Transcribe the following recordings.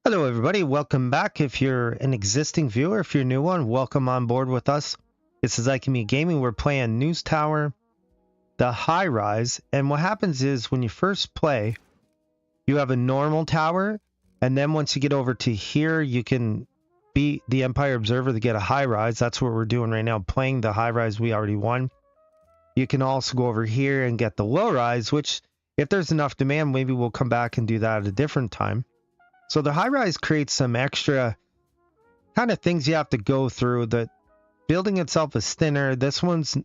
Hello, everybody. Welcome back. If you're an existing viewer, if you're a new one, welcome on board with us. This is IKME Gaming. We're playing News Tower, the Highrise. And what happens is when you first play, you have a normal tower. And then once you get over to here, you can beat the Empire Observer to get a Highrise. That's what we're doing right now, playing the Highrise we already won. You can also go over here and get the low rise, which if there's enough demand, maybe we'll come back and do that at a different time. So the Highrise creates some extra kind of things you have to go through. The building itself is thinner. This one's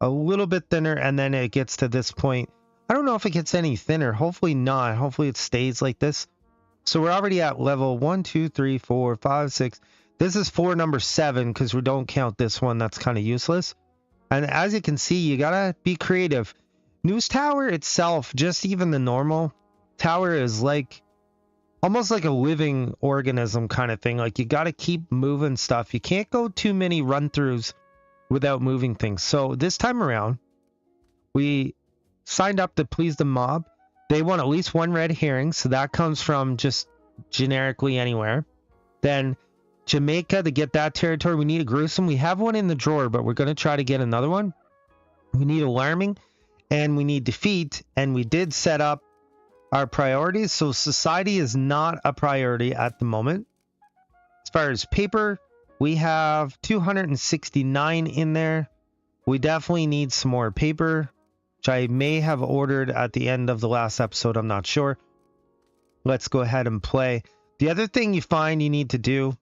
a little bit thinner, and then it gets to this point. I don't know if it gets any thinner. Hopefully not. Hopefully it stays like this. So we're already at level 1, 2, 3, 4, 5, 6. This is floor number 7 because we don't count this one. That's kind of useless. And as you can see, you gotta be creative. News Tower itself, just even the normal tower, is like almost like a living organism kind of thing. Like you got to keep moving stuff. You can't go too many run-throughs without moving things. So this time around, we signed up to please the mob. They want at least one red herring. So that comes from just generically anywhere. Then Jamaica, to get that territory, we need a gruesome. We have one in the drawer, but we're going to try to get another one. We need alarming and we need defeat. And we did set up our priorities. So society is not a priority at the moment. As far as paper, we have 269 in there. We definitely need some more paper, which I may have ordered at the end of the last episode. I'm not sure. Let's go ahead and play. The other thing you find you need to do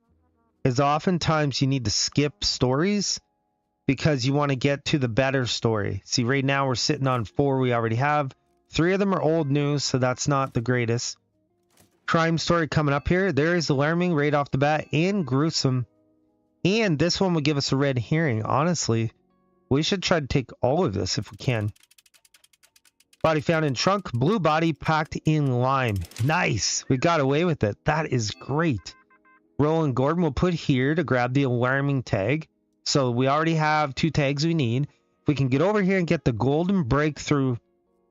is oftentimes you need to skip stories because you want to get to the better story. See, right now we're sitting on 4 we already have. 3 of them are old news, so that's not the greatest. Crime story coming up here. There is alarming right off the bat and gruesome. And this one will give us a red herring. Honestly, we should try to take all of this if we can. Body found in trunk. Blue body packed in lime. Nice. We got away with it. That is great. Roland Gordon will put here to grab the alarming tag. So we already have 2 tags we need. If we can get over here and get the golden breakthrough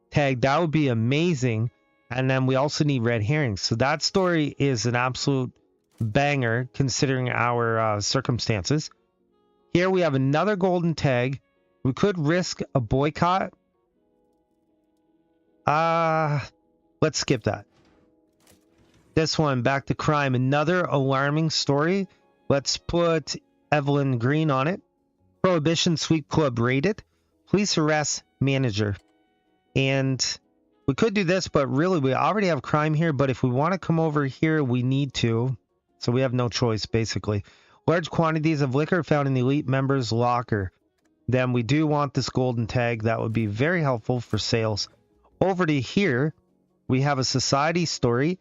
tag, that would be amazing. And then we also need red herrings. So that story is an absolute banger considering our circumstances. Here we have another golden tag. We could risk a boycott. Let's skip that. This one, back to crime, another alarming story. Let's put Evelyn Green on it. Prohibition Sweep Club raided. Police arrest manager. And we could do this, but really we already have crime here. But if we want to come over here, we need to. So we have no choice, basically. Large quantities of liquor found in the elite members' locker. Then we do want this golden tag. That would be very helpful for sales. Over to here, we have a society story.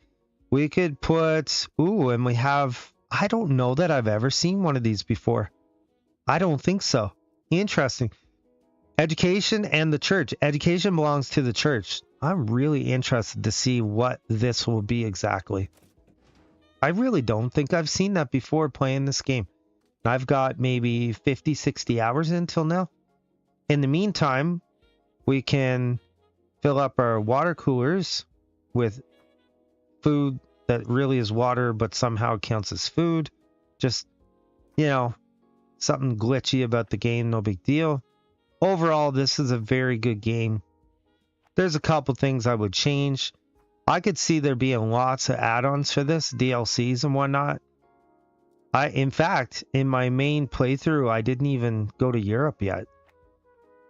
We could put... Ooh, and we have... I don't know that I've ever seen one of these before. I don't think so. Interesting. Education and the church. Education belongs to the church. I'm really interested to see what this will be exactly. I really don't think I've seen that before playing this game. I've got maybe 50, 60 hours until now. In the meantime, we can fill up our water coolers with food that really is water, but somehow counts as food. Just, you know, something glitchy about the game, no big deal. Overall, this is a very good game. There's a couple things I would change. I could see there being lots of add-ons for this, DLCs and whatnot. In fact, in my main playthrough, I didn't even go to Europe yet.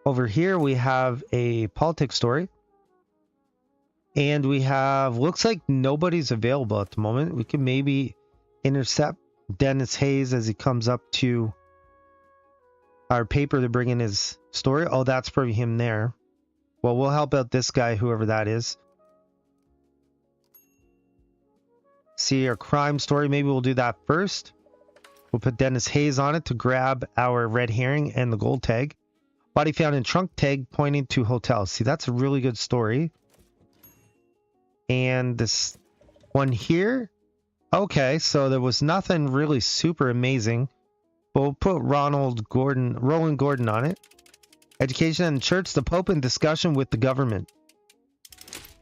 Over here, we have a politics story. And we have, looks like nobody's available at the moment. We can maybe intercept Dennis Hayes as he comes up to our paper to bring in his story. Oh, that's probably him there. Well, we'll help out this guy, whoever that is. See our crime story. Maybe we'll do that first. We'll put Dennis Hayes on it to grab our red herring and the gold tag. Body found in trunk tag pointing to hotel. See, that's a really good story. And this one here. Okay, so there was nothing really super amazing. But we'll put Roland Gordon on it. Education and church, the Pope in discussion with the government.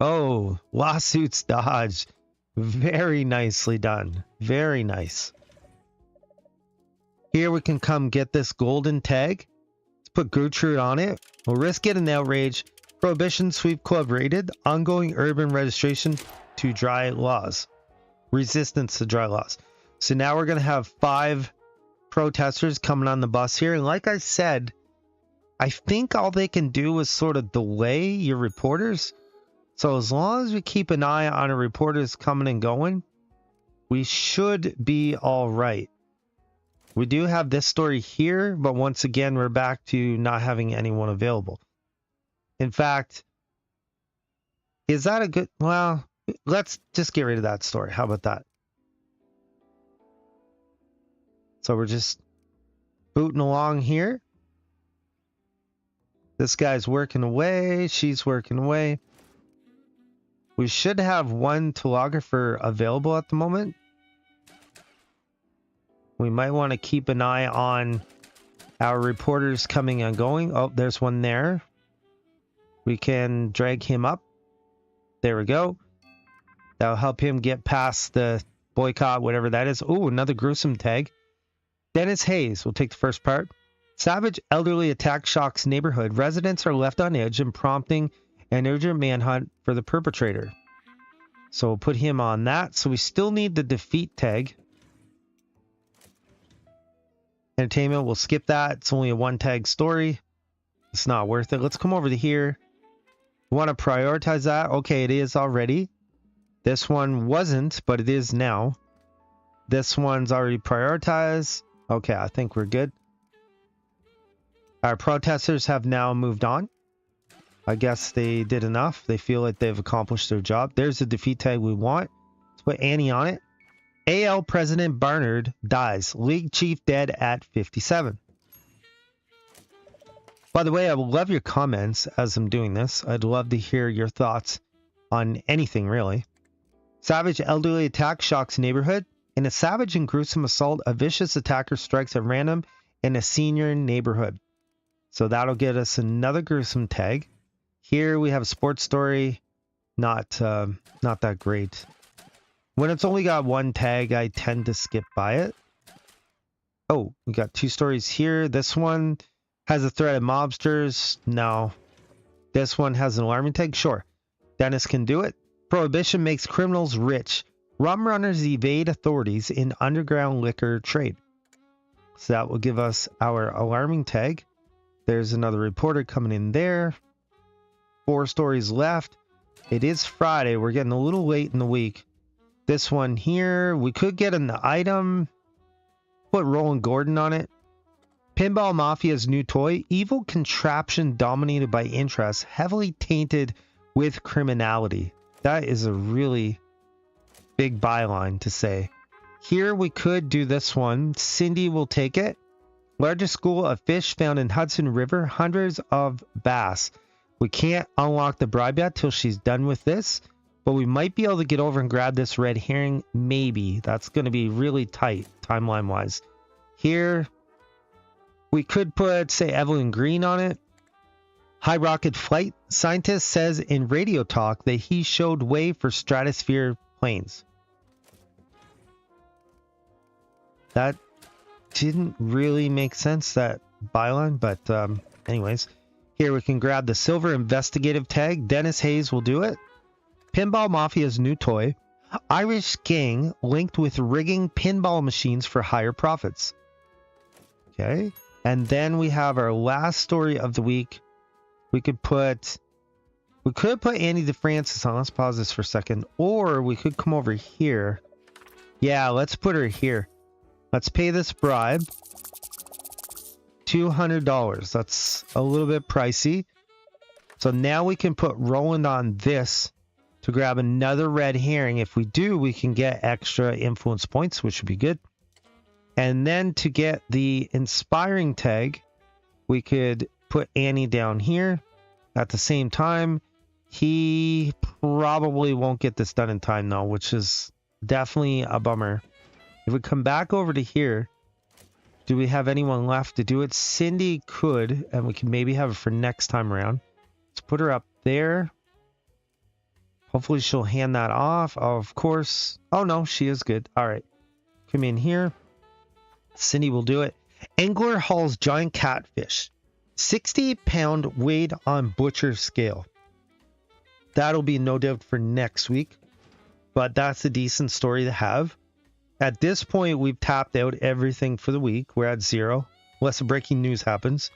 Oh, lawsuits dodged. Very nicely done. Very nice. Here we can come get this golden tag. Let's put Gertrude on it. We'll risk getting outrage. Prohibition Sweep Club rated. Ongoing urban registration to dry laws. Resistance to dry laws. So now we're going to have 5 protesters coming on the bus here. And like I said, I think all they can do is sort of delay your reporters. So as long as we keep an eye on our reporters coming and going, we should be all right. We do have this story here, but once again, we're back to not having anyone available. In fact, is that a good... Well, let's just get rid of that story. How about that? So we're just booting along here. This guy's working away. She's working away. We should have 1 telegrapher available at the moment. We might want to keep an eye on our reporters coming and going. Oh, there's one there. We can drag him up. There we go. That'll help him get past the boycott, whatever that is. Oh, another gruesome tag. Dennis Hayes will take the first part. Savage elderly attack shocks neighborhood. Residents are left on edge and prompting an urgent manhunt for the perpetrator. So we'll put him on that. So we still need the defeat tag. Entertainment, we'll skip that. It's only a 1 tag story. It's not worth it. Let's come over to here. We want to prioritize that. Okay, it is already. This one wasn't, but it is now. This one's already prioritized. Okay, I think we're good. Our protesters have now moved on. I guess they did enough. They feel like they've accomplished their job. There's the defeat tag we want. Let's put Annie on it. AL President Barnard dies. League chief dead at 57. By the way, I would love your comments as I'm doing this. I'd love to hear your thoughts on anything, really. Savage elderly attack shocks neighborhood. In a savage and gruesome assault, a vicious attacker strikes at random in a senior neighborhood. So that'll get us another gruesome tag. Here we have a sports story. Not that great. When it's only got 1 tag, I tend to skip by it. Oh, we got 2 stories here. This one has a threat of mobsters. No. This one has an alarming tag. Sure. Dennis can do it. Prohibition makes criminals rich. Rum runners evade authorities in underground liquor trade. So that will give us our alarming tag. There's another reporter coming in there. 4 stories left. It is Friday. We're getting a little late in the week. This one here, we could get an item. Put Roland Gordon on it. Pinball Mafia's new toy. Evil contraption dominated by interest. Heavily tainted with criminality. That is a really big byline to say. Here we could do this one. Cindy will take it. Largest school of fish found in Hudson River. Hundreds of bass. We can't unlock the bribe yet till she's done with this. But we might be able to get over and grab this red herring. Maybe. That's going to be really tight timeline-wise. Here, we could put, say, Evelyn Green on it. High rocket flight scientist says in radio talk that he showed way for stratosphere planes. That didn't really make sense, that byline. But anyways, here we can grab the silver investigative tag. Dennis Hayes will do it. Pinball Mafia's new toy. Irish gang linked with rigging pinball machines for higher profits. Okay. And then we have our last story of the week. We could put Andy DeFrancis on. Let's pause this for a second. Or we could come over here. Yeah, let's put her here. Let's pay this bribe. $200. That's a little bit pricey. So now we can put Roland on this to grab another red herring. If we do, we can get extra influence points, which would be good. And then to get the inspiring tag, we could put Annie down here. At the same time, he probably won't get this done in time though, which is definitely a bummer. If we come back over to here, do we have anyone left to do it? Cindy could, and we can maybe have it for next time around. Let's put her up there. Hopefully she'll hand that off. Of course. Oh no, she is good. All right. Come in here. Cindy will do it. Angler hauls giant catfish. 60-pound weight on butcher scale. That'll be no doubt for next week. But that's a decent story to have. At this point, we've tapped out everything for the week. We're at 0. Unless the breaking news happens.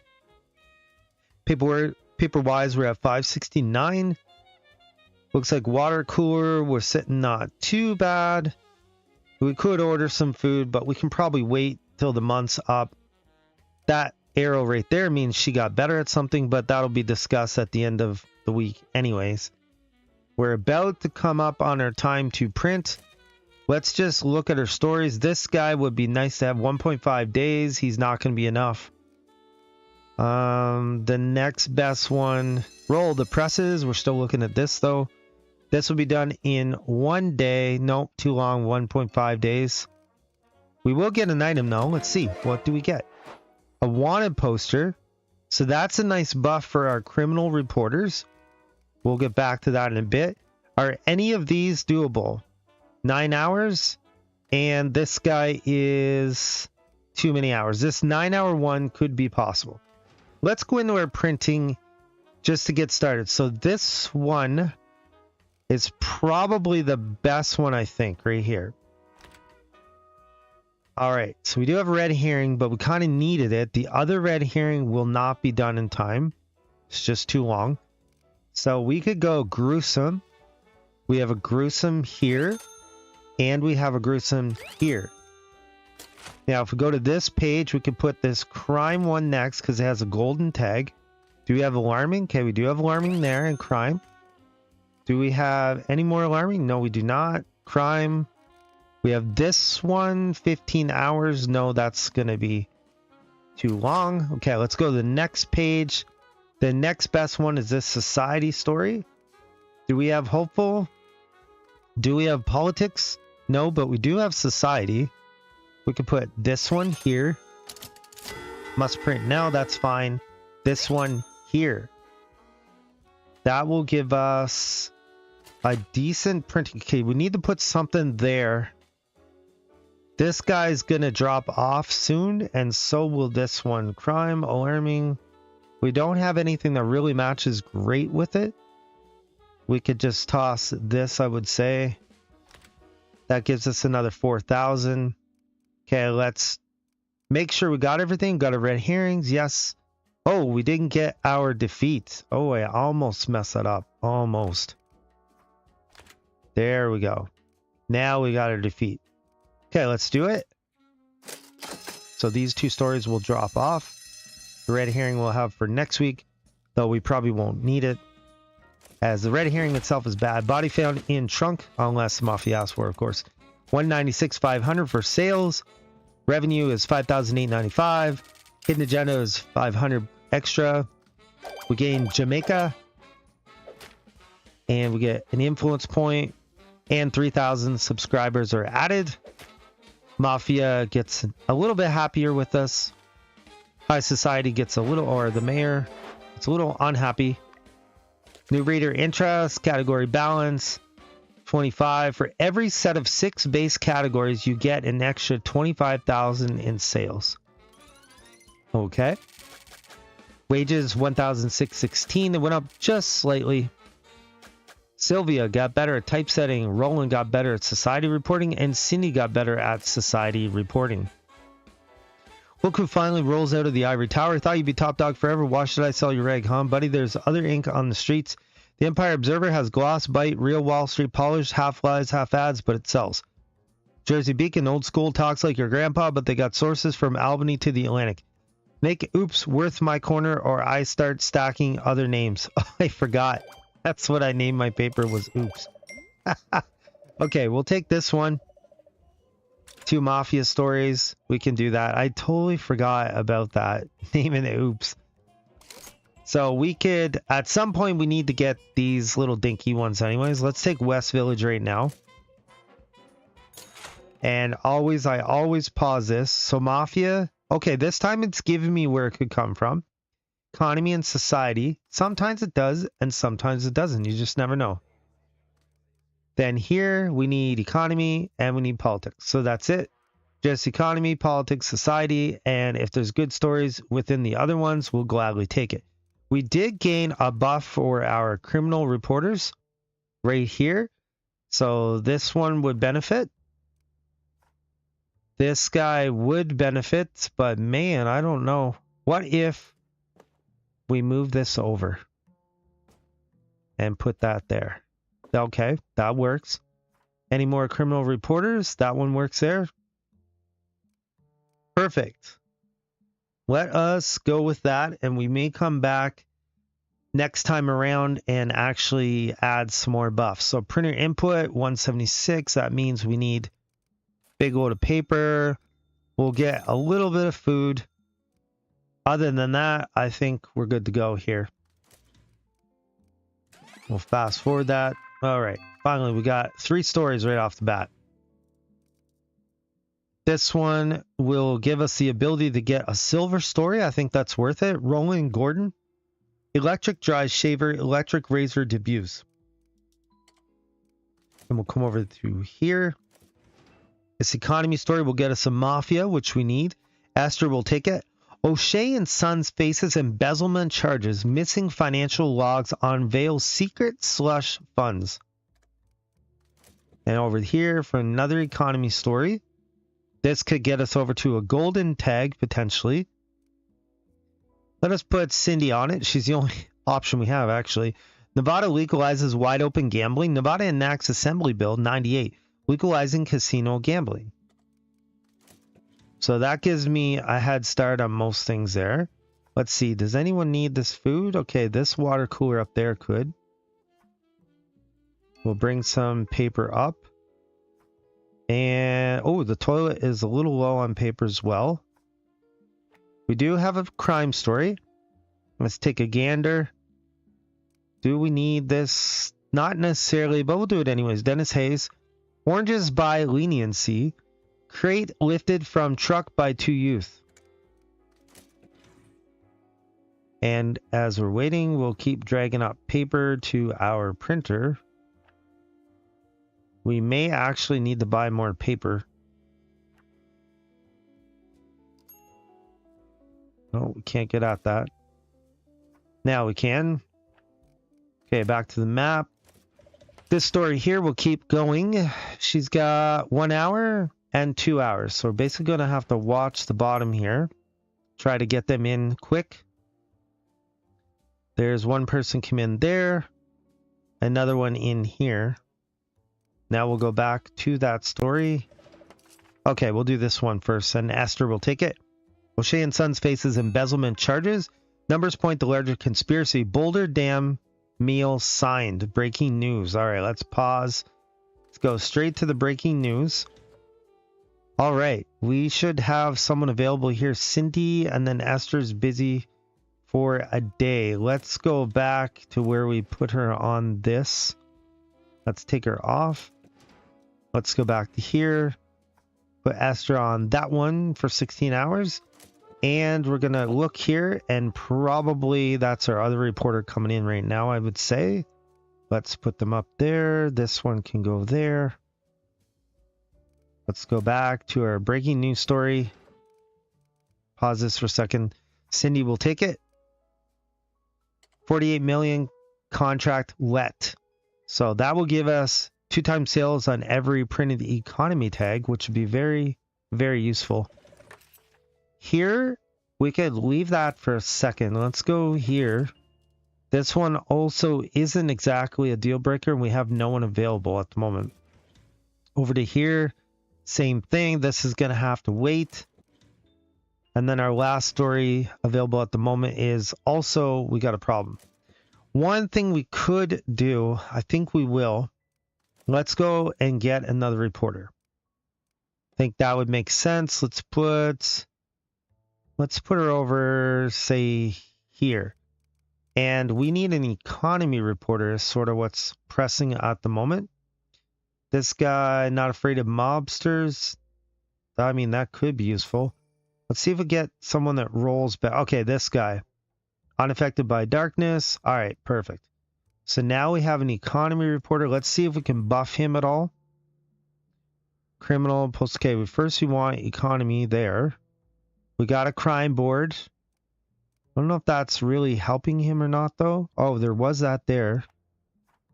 Paper-wise, we're at 569. Looks like water cooler, we're sitting not too bad. We could order some food, but we can probably wait till the month's up. That arrow right there means she got better at something, but that'll be discussed at the end of the week anyways. We're about to come up on our time to print. Let's just look at her stories. This guy would be nice to have 1.5 days. He's not going to be enough. The next best one, roll the presses. We're still looking at this though. This will be done in 1 day. Nope, too long, 1.5 days. We will get an item though. Let's see. What do we get? A wanted poster. So that's a nice buff for our criminal reporters. We'll get back to that in a bit. Are any of these doable? 9 hours. And this guy is too many hours. This 9-hour one could be possible. Let's go into our printing just to get started. So this one is probably the best one, I think, right here. All right, so we do have a red herring, but we kind of needed it. The other red herring will not be done in time. It's just too long. So we could go gruesome. We have a gruesome here, and we have a gruesome here. Now, if we go to this page, we can put this crime one next because it has a golden tag. Do we have alarming? Okay, we do have alarming there and crime. Do we have any more alarming? No, we do not. Crime. We have this one, 15 hours. No, that's going to be too long. Okay, let's go to the next page. The next best one is this society story. Do we have hopeful? Do we have politics? No, but we do have society. We could put this one here. Must print now. That's fine. This one here. That will give us a decent printing. Okay, we need to put something there. This guy's gonna drop off soon, and so will this one. Crime, alarming. We don't have anything that really matches great with it. We could just toss this, I would say. That gives us another 4,000. Okay, let's make sure we got everything. Got our red herrings, yes. Oh, we didn't get our defeat. Oh, I almost messed that up. Almost. There we go. Now we got our defeat. Okay, let's do it. So these two stories will drop off. The red herring we'll have for next week, though we probably won't need it, as the red herring itself is bad. Body found in trunk, unless the mafia asks for, of course. 196,500 for sales. Revenue is 5,895. Hidden agenda is 500 extra. We gain Jamaica, and we get an influence point, and 3,000 subscribers are added. Mafia gets a little bit happier with us. High Society gets a little, or the mayor gets a little unhappy. New reader interest, category balance, 25. For every set of 6 base categories, you get an extra 25,000 in sales. Okay. Wages, 1,616. They went up just slightly. Sylvia got better at typesetting. Roland got better at society reporting. And Cindy got better at society reporting. Look who finally rolls out of the ivory tower. Thought you'd be top dog forever. Why should I sell your rag, huh, buddy? There's other ink on the streets. The Empire Observer has gloss, bite, real Wall Street polish, half lies, half ads, but it sells. Jersey Beacon, old school, talks like your grandpa, but they got sources from Albany to the Atlantic. Make oops worth my corner, or I start stacking other names. Oh, I forgot. That's what I named my paper, was oops. Okay, we'll take this one. 2 mafia stories. We can do that. I totally forgot about that. Naming it oops. So we could, at some point, we need to get these little dinky ones anyways. Let's take West Village right now. And I always pause this. So mafia. Okay, this time it's giving me where it could come from. Economy and society. Sometimes it does, and sometimes it doesn't. You just never know. Then here we need economy and we need politics. So that's it. Just economy, politics, society, and if there's good stories within the other ones, we'll gladly take it. We did gain a buff for our criminal reporters right here. So this one would benefit. This guy would benefit, but man, I don't know. What if we move this over and put that there? Okay, that works. Any more criminal reporters? That one works there. Perfect. Let us go with that, and we may come back next time around and actually add some more buffs. So printer input 176, that means we need big load of paper. We'll get a little bit of food. Other than that, I think we're good to go here. We'll fast forward that. All right, finally we got 3 stories right off the bat. This one will give us the ability to get a silver story. I think that's worth it. Roland Gordon. Electric dry shaver, electric razor debuts. And we'll come over to here. This economy story will get us a mafia, which we need. Esther will take it. O'Shea and Sons faces embezzlement charges. Missing financial logs unveil secret slush funds. And over here for another economy story. This could get us over to a golden tag, potentially. Let us put Cindy on it. She's the only option we have, actually. Nevada legalizes wide open gambling. Nevada enacts Assembly Bill 98, legalizing casino gambling. So that gives me a head start on most things there. Let's see. Does anyone need this food? Okay, this water cooler up there could. We'll bring some paper up. And, oh, the toilet is a little low on paper as well. We do have a crime story. Let's take a gander. Do we need this? Not necessarily, but we'll do it anyways. Dennis Hayes. Oranges by leniency. Crate lifted from truck by 2 youth. And as we're waiting, we'll keep dragging up paper to our printer. We may actually need to buy more paper. No, we can't get at that. Now we can. Okay, back to the map. This story here will keep going. She's got 1 hour and 2 hours. So we're basically going to have to watch the bottom here. Try to get them in quick. There's one person come in there. Another one in here. Now we'll go back to that story. Okay, we'll do this one first, and Esther will take it. O'Shea and Sons faces embezzlement charges. Numbers point to larger conspiracy. Boulder Dam meal signed. Breaking news. All right, let's pause. Let's go straight to the breaking news. All right, we should have someone available here. Cindy, and then Esther's busy for a day. Let's go back to where we put her on this. Let's take her off. Let's go back to here. Put Esther on that one for 16 hours. And we're going to look here, and probably that's our other reporter coming in right now, I would say. Let's put them up there. This one can go there. Let's go back to our breaking news story. Pause this for a second. Cindy will take it. 48 million contract let. So that will give us 2 times sales on every printed economy tag, which would be very, very useful. Here, we could leave that for a second. Let's go here. This one also isn't exactly a deal breaker, and we have no one available at the moment. Over to here, same thing. This is going to have to wait. And then our last story available at the moment is also, we got a problem. One thing we could do, I think we will. Let's go and get another reporter. I think that would make sense. Let's put her over, say, here. And we need an economy reporter, is sort of what's pressing at the moment. This guy, not afraid of mobsters. I mean, that could be useful. Let's see if we get someone that rolls back. Okay, this guy. Unaffected by darkness. All right, perfect. So now we have an economy reporter. Let's see if we can buff him at all. Criminal post. Okay, first we want economy there. We got a crime board. I don't know if that's really helping him or not, though. Oh, there was that there.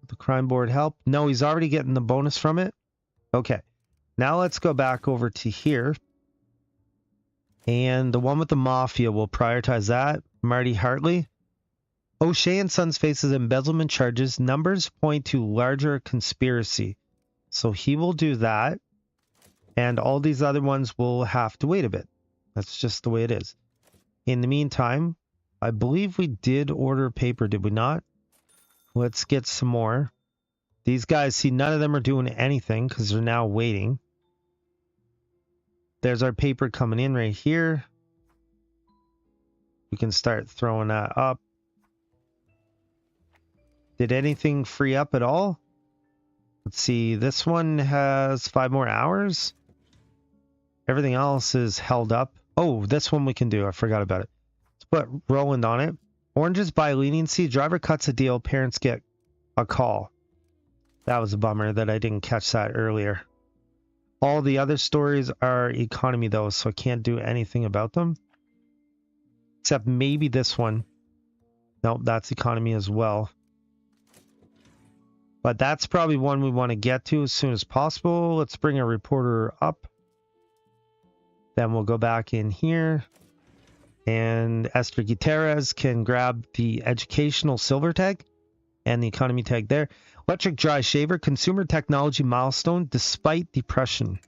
The crime board help. No, he's already getting the bonus from it. Okay. Now let's go back over to here. And the one with the mafia, we'll prioritize that. Marty Hartley. O'Shea and Sons faces embezzlement charges. Numbers point to larger conspiracy. So he will do that. And all these other ones will have to wait a bit. That's just the way it is. In the meantime, I believe we did order paper, did we not? Let's get some more. These guys, see, none of them are doing anything because they're now waiting. There's our paper coming in right here. We can start throwing that up. Did anything free up at all? Let's see. This one has 5 more hours. Everything else is held up. Oh, this one we can do. I forgot about it. Let's put Roland on it. Oranges by leniency. Driver cuts a deal. Parents get a call. That was a bummer that I didn't catch that earlier. All the other stories are economy though, so I can't do anything about them. Except maybe this one. Nope, that's economy as well. But that's probably one we want to get to as soon as possible. Let's bring a reporter up. Then we'll go back in here. And Esther Gutierrez can grab the educational silver tag and the economy tag there. Electric dry shaver, consumer technology milestone despite depression.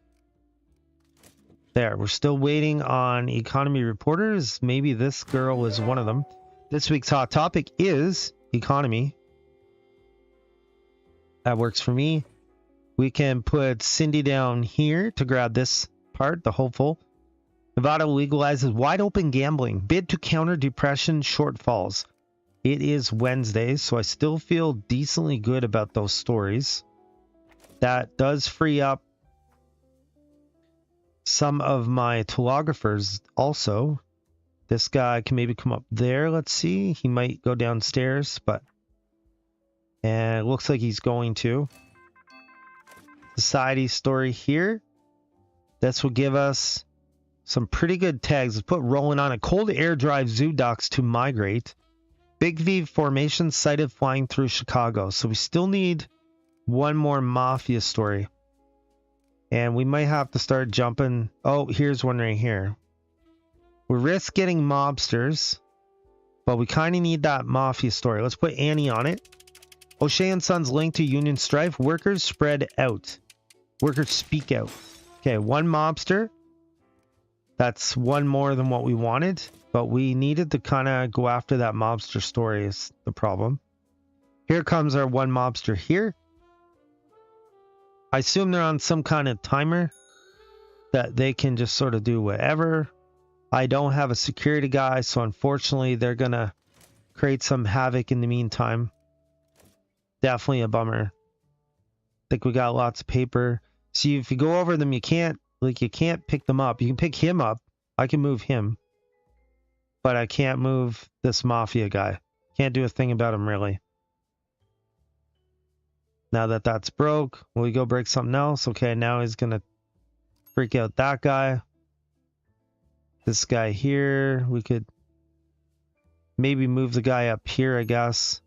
There, we're still waiting on economy reporters. Maybe this girl is one of them. This week's hot topic is economy. That works for me. We can put Cindy down here to grab this part, the hopeful. Nevada legalizes wide open gambling. Bid to counter depression shortfalls. It is Wednesday, so I still feel decently good about those stories. That does free up some of my telegraphers also. This guy can maybe come up there. Let's see. He might go downstairs, but... And it looks like he's going to. Society story here. This will give us some pretty good tags. Let's put Roland on it. Cold air drive zoo ducks to migrate. Big V formation sighted flying through Chicago. So we still need one more mafia story. And we might have to start jumping. Oh, here's one right here. We risk getting mobsters, but we kind of need that mafia story. Let's put Annie on it. O'Shea and Sons linked to union strife. Workers spread out. Workers speak out. Okay, one mobster. That's one more than what we wanted. But we needed to kind of go after that mobster story is the problem. Here comes our one mobster here. I assume they're on some kind of timer that they can just sort of do whatever. I don't have a security guy, so unfortunately they're going to create some havoc in the meantime. Definitely a bummer. I think we got lots of paper. See, if you go over them, you can't pick them up. You can pick him up. I can move him. But I can't move this mafia guy. Can't do a thing about him, really. Now that that's broke, will we go break something else? Okay, now he's going to freak out that guy. This guy here, we could maybe move the guy up here, I guess.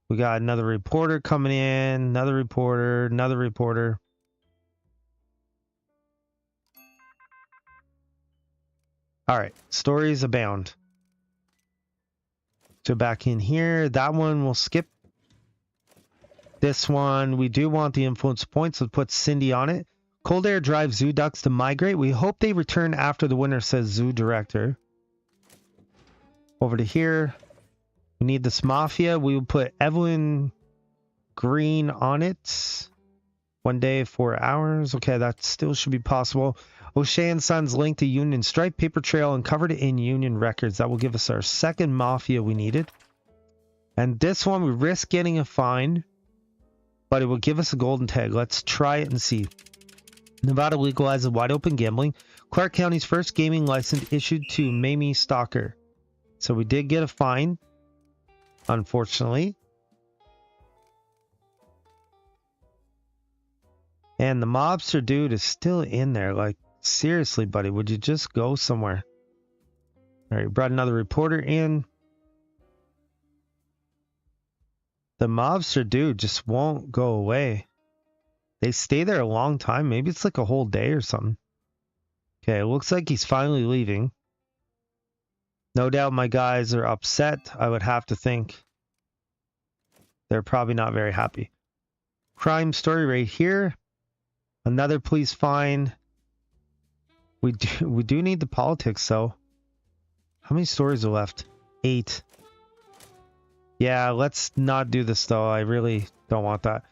We got another reporter coming in, another reporter, another reporter. All right, stories abound. So back in here, that one we'll skip. This one, we do want the influence points. Let's put Cindy on it. Cold air drives zoo ducks to migrate. We hope they return after the winter, says zoo director. Over to here. We need this mafia. We will put Evelyn Green on it. 1 day, 4 hours. Okay, that still should be possible. O'Shea and Sons linked to Union Stripe paper trail and covered it in Union records. That will give us our second mafia we needed. And this one, we risk getting a fine, but it will give us a golden tag. Let's try it and see. Nevada legalizes wide open gambling. Clark County's first gaming license issued to Mamie Stalker. So we did get a fine. unfortunately. And the mobster dude is still in there. Like, seriously, buddy, would you just go somewhere? All right, brought another reporter in. The mobster dude just won't go away. They stay there a long time. Maybe it's like a whole day or something. Okay, it looks like he's finally leaving. No doubt my guys are upset. I would have to think they're probably not very happy. Crime story right here. Another police fine. We do need the politics though. How many stories are left? 8. Yeah, let's not do this though. I really don't want that.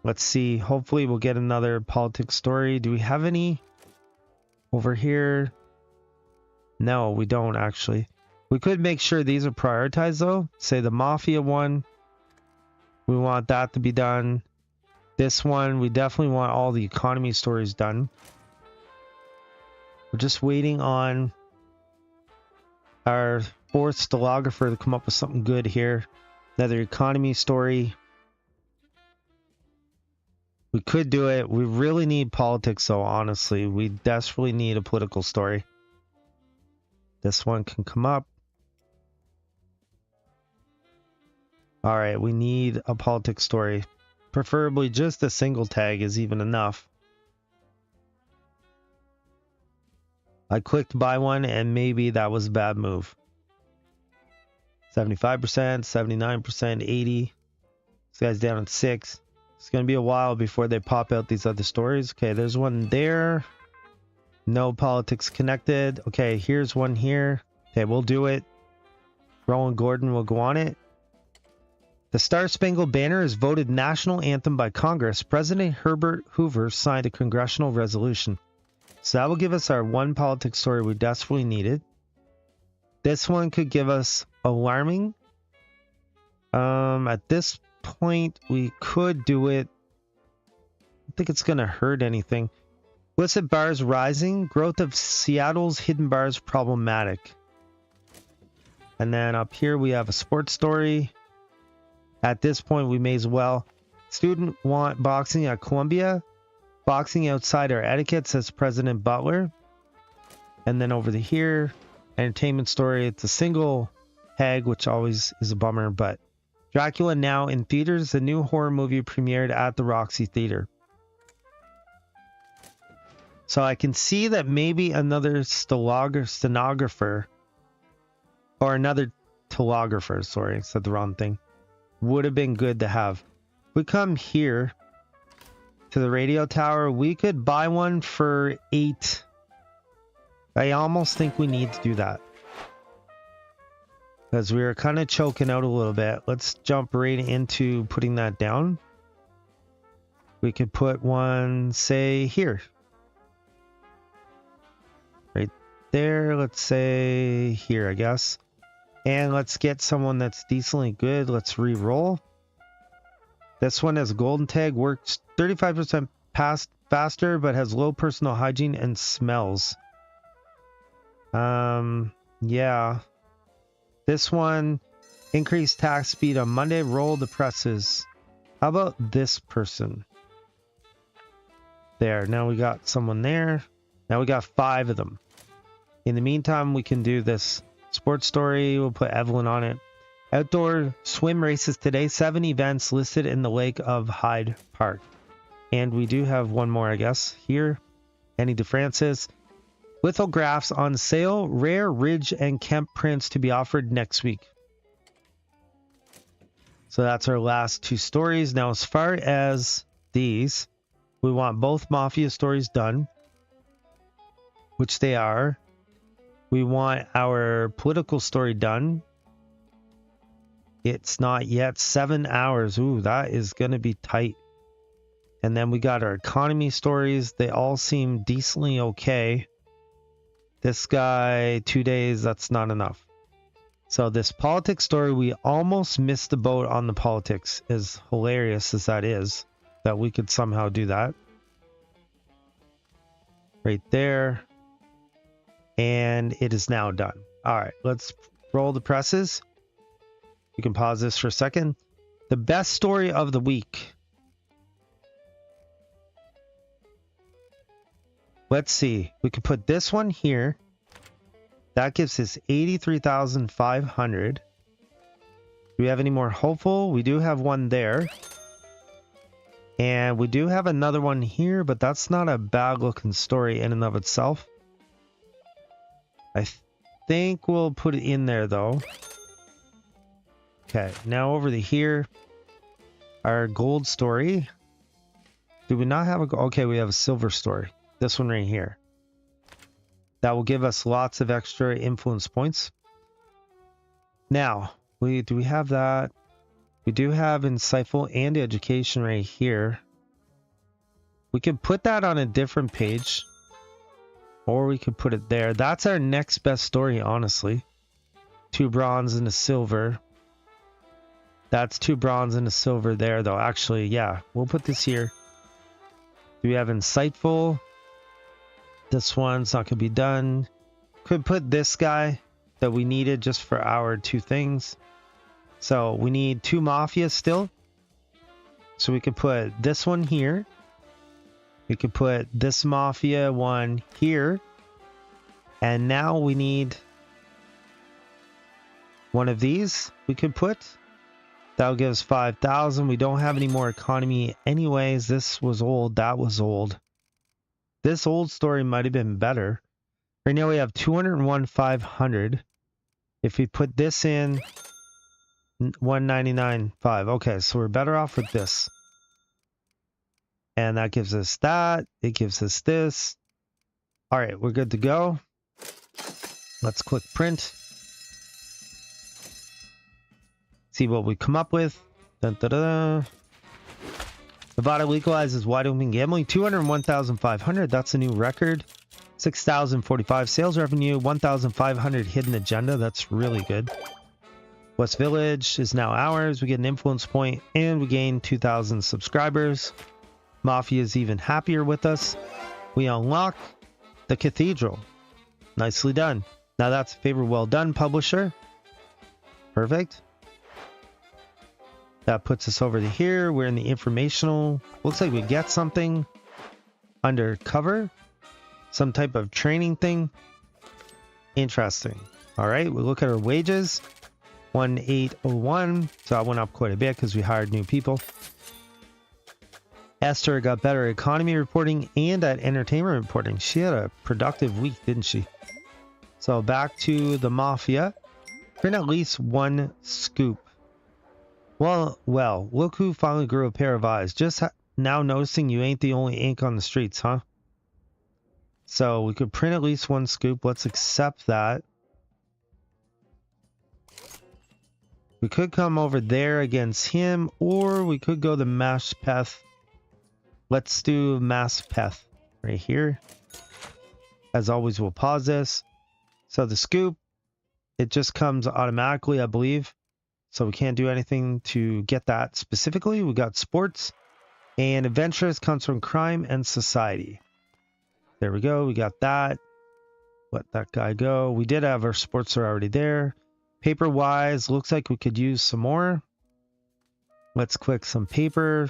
Let's see. Hopefully we'll get another politics story. Do we have any over here? No, we don't actually. We could make sure these are prioritized though. Say the mafia one. We want that to be done. This one, we definitely want all the economy stories done. We're just waiting on our 4th stenographer to come up with something good here. Another economy story. We could do it. We really need politics though, honestly. We desperately need a political story. This one can come up. All right, we need a politics story. Preferably just a single tag is even enough. I clicked buy one and maybe that was a bad move. 75%, 79%, 80. This guy's down at 6. It's going to be a while before they pop out these other stories. Okay, there's one there. No politics connected. Okay, here's one here. Okay, we'll do it. Rowan Gordon will go on it. The Star Spangled Banner is voted national anthem by Congress. President Herbert Hoover signed a congressional resolution. So that will give us our one politics story we desperately needed. This one could give us alarming. At this point, we could do it. I don't think it's going to hurt anything. Illicit bars rising. Growth of Seattle's hidden bars problematic. And then up here we have a sports story. At this point, we may as well. Student want boxing at Columbia. Boxing outside our etiquette, says President Butler. And then over here, entertainment story. It's a single tag, which always is a bummer. But Dracula now in theaters. The new horror movie premiered at the Roxy Theater. So I can see that maybe another stenographer, or another telegrapher, sorry, I said the wrong thing, would have been good to have. We come here to the radio tower. We could buy one for 8. I almost think we need to do that, because we were kind of choking out a little bit. Let's jump right into putting that down. We could put one, say, here. Right there. Let's say here, I guess. And let's get someone that's decently good. Let's re-roll. This one has a golden tag. Works 35% faster, but has low personal hygiene and smells. Yeah. This one, increased tax speed on Monday. Roll the presses. How about this person? There. Now we got someone there. Now we got 5 of them. In the meantime, we can do this sports story. We'll put Evelyn on it. Outdoor swim races today. 7 events listed in the lake of Hyde Park. And we do have one more, I guess, here. Annie DeFrancis. Lithographs on sale. Rare Ridge and Kemp prints to be offered next week. So that's our last 2 stories. Now, as far as these, we want both Mafia stories done, which they are. We want our political story done. It's not yet. 7 hours. Ooh, that is going to be tight. And then we got our economy stories. They all seem decently okay. This guy, 2 days, that's not enough. So this politics story, we almost missed the boat on the politics, as hilarious as that is, that we could somehow do that. Right there. And it is now done. All right, let's roll the presses. You can pause this for a second. The best story of the week. Let's see. We could put this one here. That gives us 83,500. Do we have any more hopeful? We do have one there. And we do have another one here, but that's not a bad looking story in and of itself. I think we'll put it in there though. Okay, now over to here. Our gold story. Do we not have a... Okay, we have a silver story. This one right here. That will give us lots of extra influence points. Now, do we have that? We do have insightful and education right here. We could put that on a different page. Or we could put it there. That's our next best story, honestly. 2 bronze and a silver. That's 2 bronze and a silver there, though. Actually, yeah. We'll put this here. Do we have insightful? This one's not going to be done. Could put this guy that we needed just for our 2 things. So we need 2 mafia still. So we could put this one here. We could put this mafia one here. And now we need one of these we could put. That'll give us 5,000. We don't have any more economy anyways. This was old. That was old. This old story might have been better. Right now we have 201,500. If we put this in, 199,500. Okay, so we're better off with this. And that gives us that. It gives us this. All right, we're good to go. Let's click print. See what we come up with. Dun, dun, dun. Nevada legalizes wide open gambling. 201,500. That's a new record. 6,045 sales revenue. 1,500 hidden agenda. That's really good. West Village is now ours. We get an influence point and we gain 2,000 subscribers. Mafia is even happier with us. We unlock the cathedral. Nicely done. Now that's a favor well done, publisher. Perfect. That puts us over to here. We're in the informational. Looks like we get something undercover. Some type of training thing. Interesting. All right, we look at our wages. 1,801. So I went up quite a bit because we hired new people. Esther got better economy reporting and at entertainment reporting. She had a productive week, didn't she? So back to the mafia. Print at least 1 scoop. Well, look who finally grew a pair of eyes. Just now noticing you ain't the only ink on the streets, huh? So we could print at least 1 scoop. Let's accept that. We could come over there against him, or we could go the Mashpeth. Let's do Mashpeth right here. As always, we'll pause this. So the scoop, it just comes automatically, I believe. So we can't do anything to get that specifically. We got sports and adventurous comes from crime and society. There we go. We got that. Let that guy go. We did have our sports are already there. Paper wise, looks like we could use some more. Let's click some paper.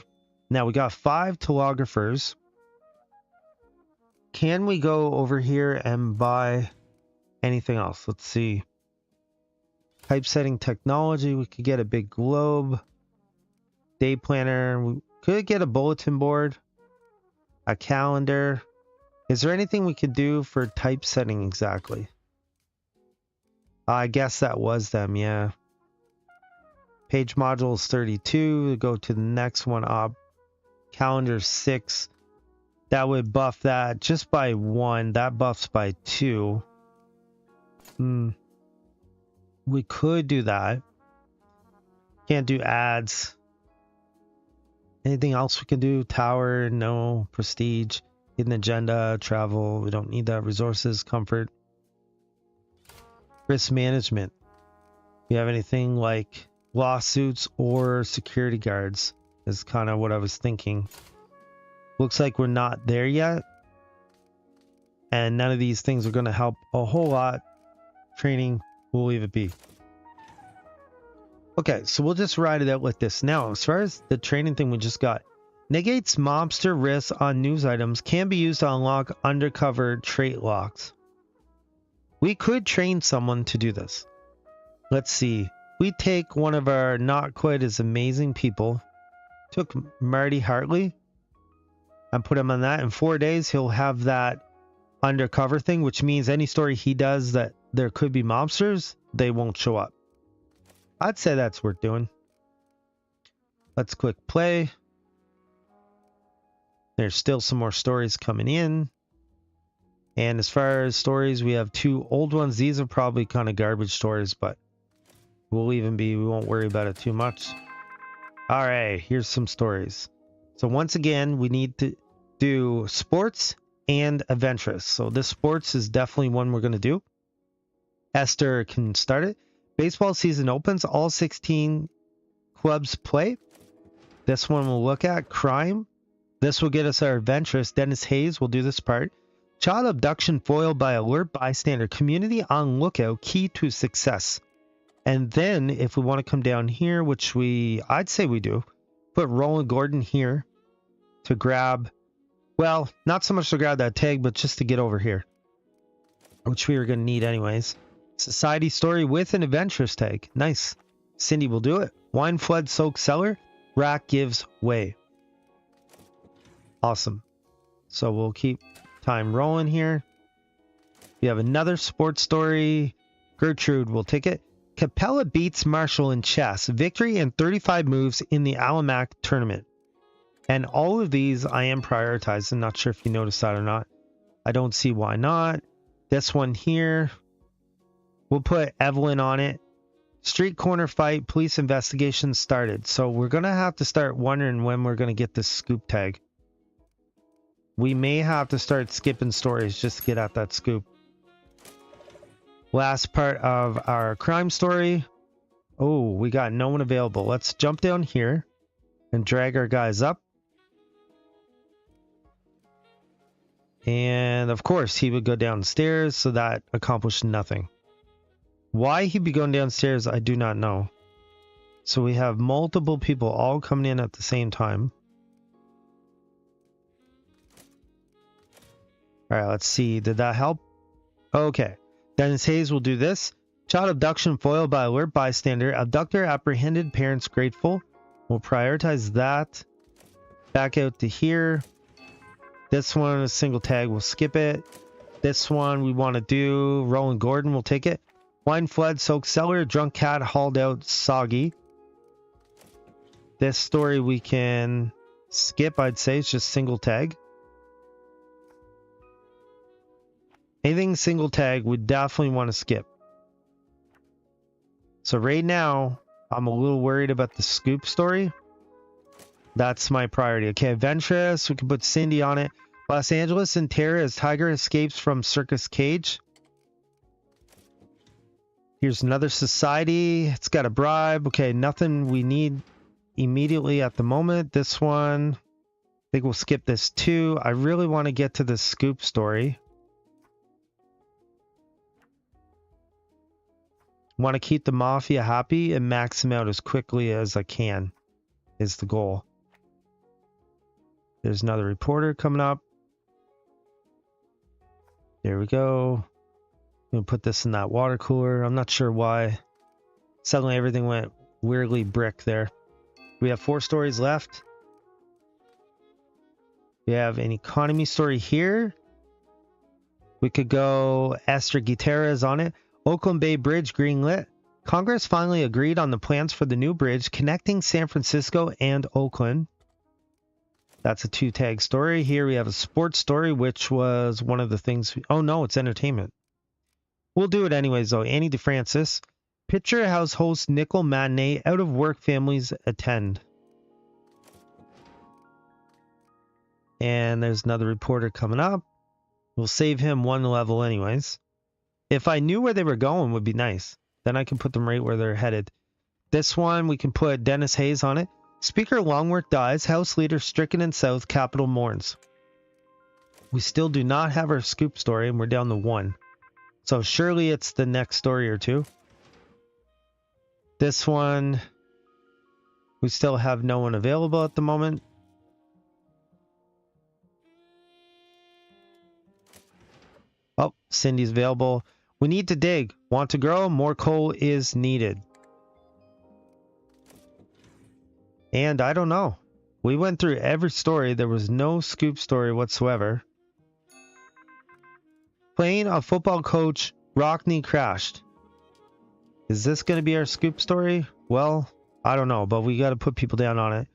Now we got 5 telegraphers. Can we go over here and buy anything else? Let's see. Typesetting technology. We could get a big globe. Day planner. We could get a bulletin board. A calendar. Is there anything we could do for typesetting exactly? I guess that was them, yeah. Page module is 32. Go to the next one up. Calendar 6. That would buff that just by 1. That buffs by 2. We could do that. Can't do ads. Anything else we can do? Tower, no. Prestige, hidden agenda, travel. We don't need that. Resources, comfort. Risk management. You have anything like lawsuits or security guards? Is kind of what I was thinking. Looks like we're not there yet. And none of these things are going to help a whole lot. Training, we'll leave it be. Okay, so we'll just ride it out with this. Now, as far as the training thing we just got, negates mobster risks on news items, can be used to unlock undercover trait locks. We could train someone to do this. Let's see. We take one of our not quite as amazing people, took Marty Hartley, and put him on that. In 4 days, he'll have that undercover thing, which means any story he does that there could be mobsters, they won't show up. I'd say that's worth doing. Let's click play. There's still some more stories coming in. And as far as stories, we have 2 old ones. These are probably kind of garbage stories, but we won't worry about it too much. All right, here's some stories. So once again, we need to do sports and adventurous. So this sports is definitely one we're going to do. Esther can start it. Baseball season opens. All 16 clubs play. This one we'll look at. Crime. This will get us our adventurous. Dennis Hayes will do this part. Child abduction foiled by alert bystander. Community on lookout. Key to success. And then if we want to come down here, which I'd say we do, put Roland Gordon here to grab, well, not so much to grab that tag, but just to get over here, which we were going to need anyways. Society story with an adventurous tag. Nice. Cindy will do it. Wine flood soaked cellar. Rack gives way. Awesome. So we'll keep time rolling here. We have another sports story. Gertrude will take it. Capella beats Marshall in chess. Victory in 35 moves in the Alamac tournament. And all of these I am prioritizing. Not sure if you noticed that or not. I don't see why not. This one here, we'll put Evelyn on it. Street corner fight, police investigation started. So we're going to have to start wondering when we're going to get this scoop tag. We may have to start skipping stories just to get at that scoop. Last part of our crime story. Oh, we got no one available. Let's jump down here and drag our guys up. And of course, he would go downstairs, so that accomplished nothing. Why he'd be going downstairs, I do not know. So we have multiple people all coming in at the same time. All right, let's see. Did that help? Okay. Dennis Hayes will do this. Child abduction foiled by alert bystander. Abductor apprehended, parents grateful. We'll prioritize that. Back out to here. This one, a single tag, we'll skip it. This one we want to do. Roland Gordon will take it. Wine flood, soaked cellar, drunk cat hauled out soggy. This story we can skip, I'd say. It's just single tag. Anything single tag, we definitely want to skip. So right now, I'm a little worried about the scoop story. That's my priority. Okay, adventurous, we can put Cindy on it. Los Angeles in terror as tiger escapes from circus cage. Here's another society. It's got a bribe. Okay, nothing we need immediately at the moment. This one, I think we'll skip this too. I really want to get to the scoop story. Want to keep the mafia happy and max them out as quickly as I can is the goal. There's another reporter coming up. There we go. I'm going to put this in that water cooler. I'm not sure why. Suddenly everything went weirdly brick there. We have 4 stories left. We have an economy story here. We could go Esther Gutierrez on it. Oakland Bay Bridge greenlit. Congress finally agreed on the plans for the new bridge connecting San Francisco and Oakland. That's a 2-tag story. Here we have a sports story, which was one of the things. Oh no, it's entertainment. We'll do it anyways though. Annie DeFrancis. Picture House hosts nickel matinee. Out of work families attend. And there's another reporter coming up. We'll save him 1 level anyways. If I knew where they were going, would be nice. Then I can put them right where they're headed. This one, we can put Dennis Hayes on it. Speaker Longworth dies. House leader stricken in South. Capitol mourns. We still do not have our scoop story, and we're down to 1. So surely it's the next story or 2. This one, we still have no one available at the moment. Oh, Cindy's available. We need to dig. Want to grow? More coal is needed. And I don't know. We went through every story. There was no scoop story whatsoever. Playing a football coach, Rockney crashed. Is this going to be our scoop story? Well, I don't know, but we got to put people down on it.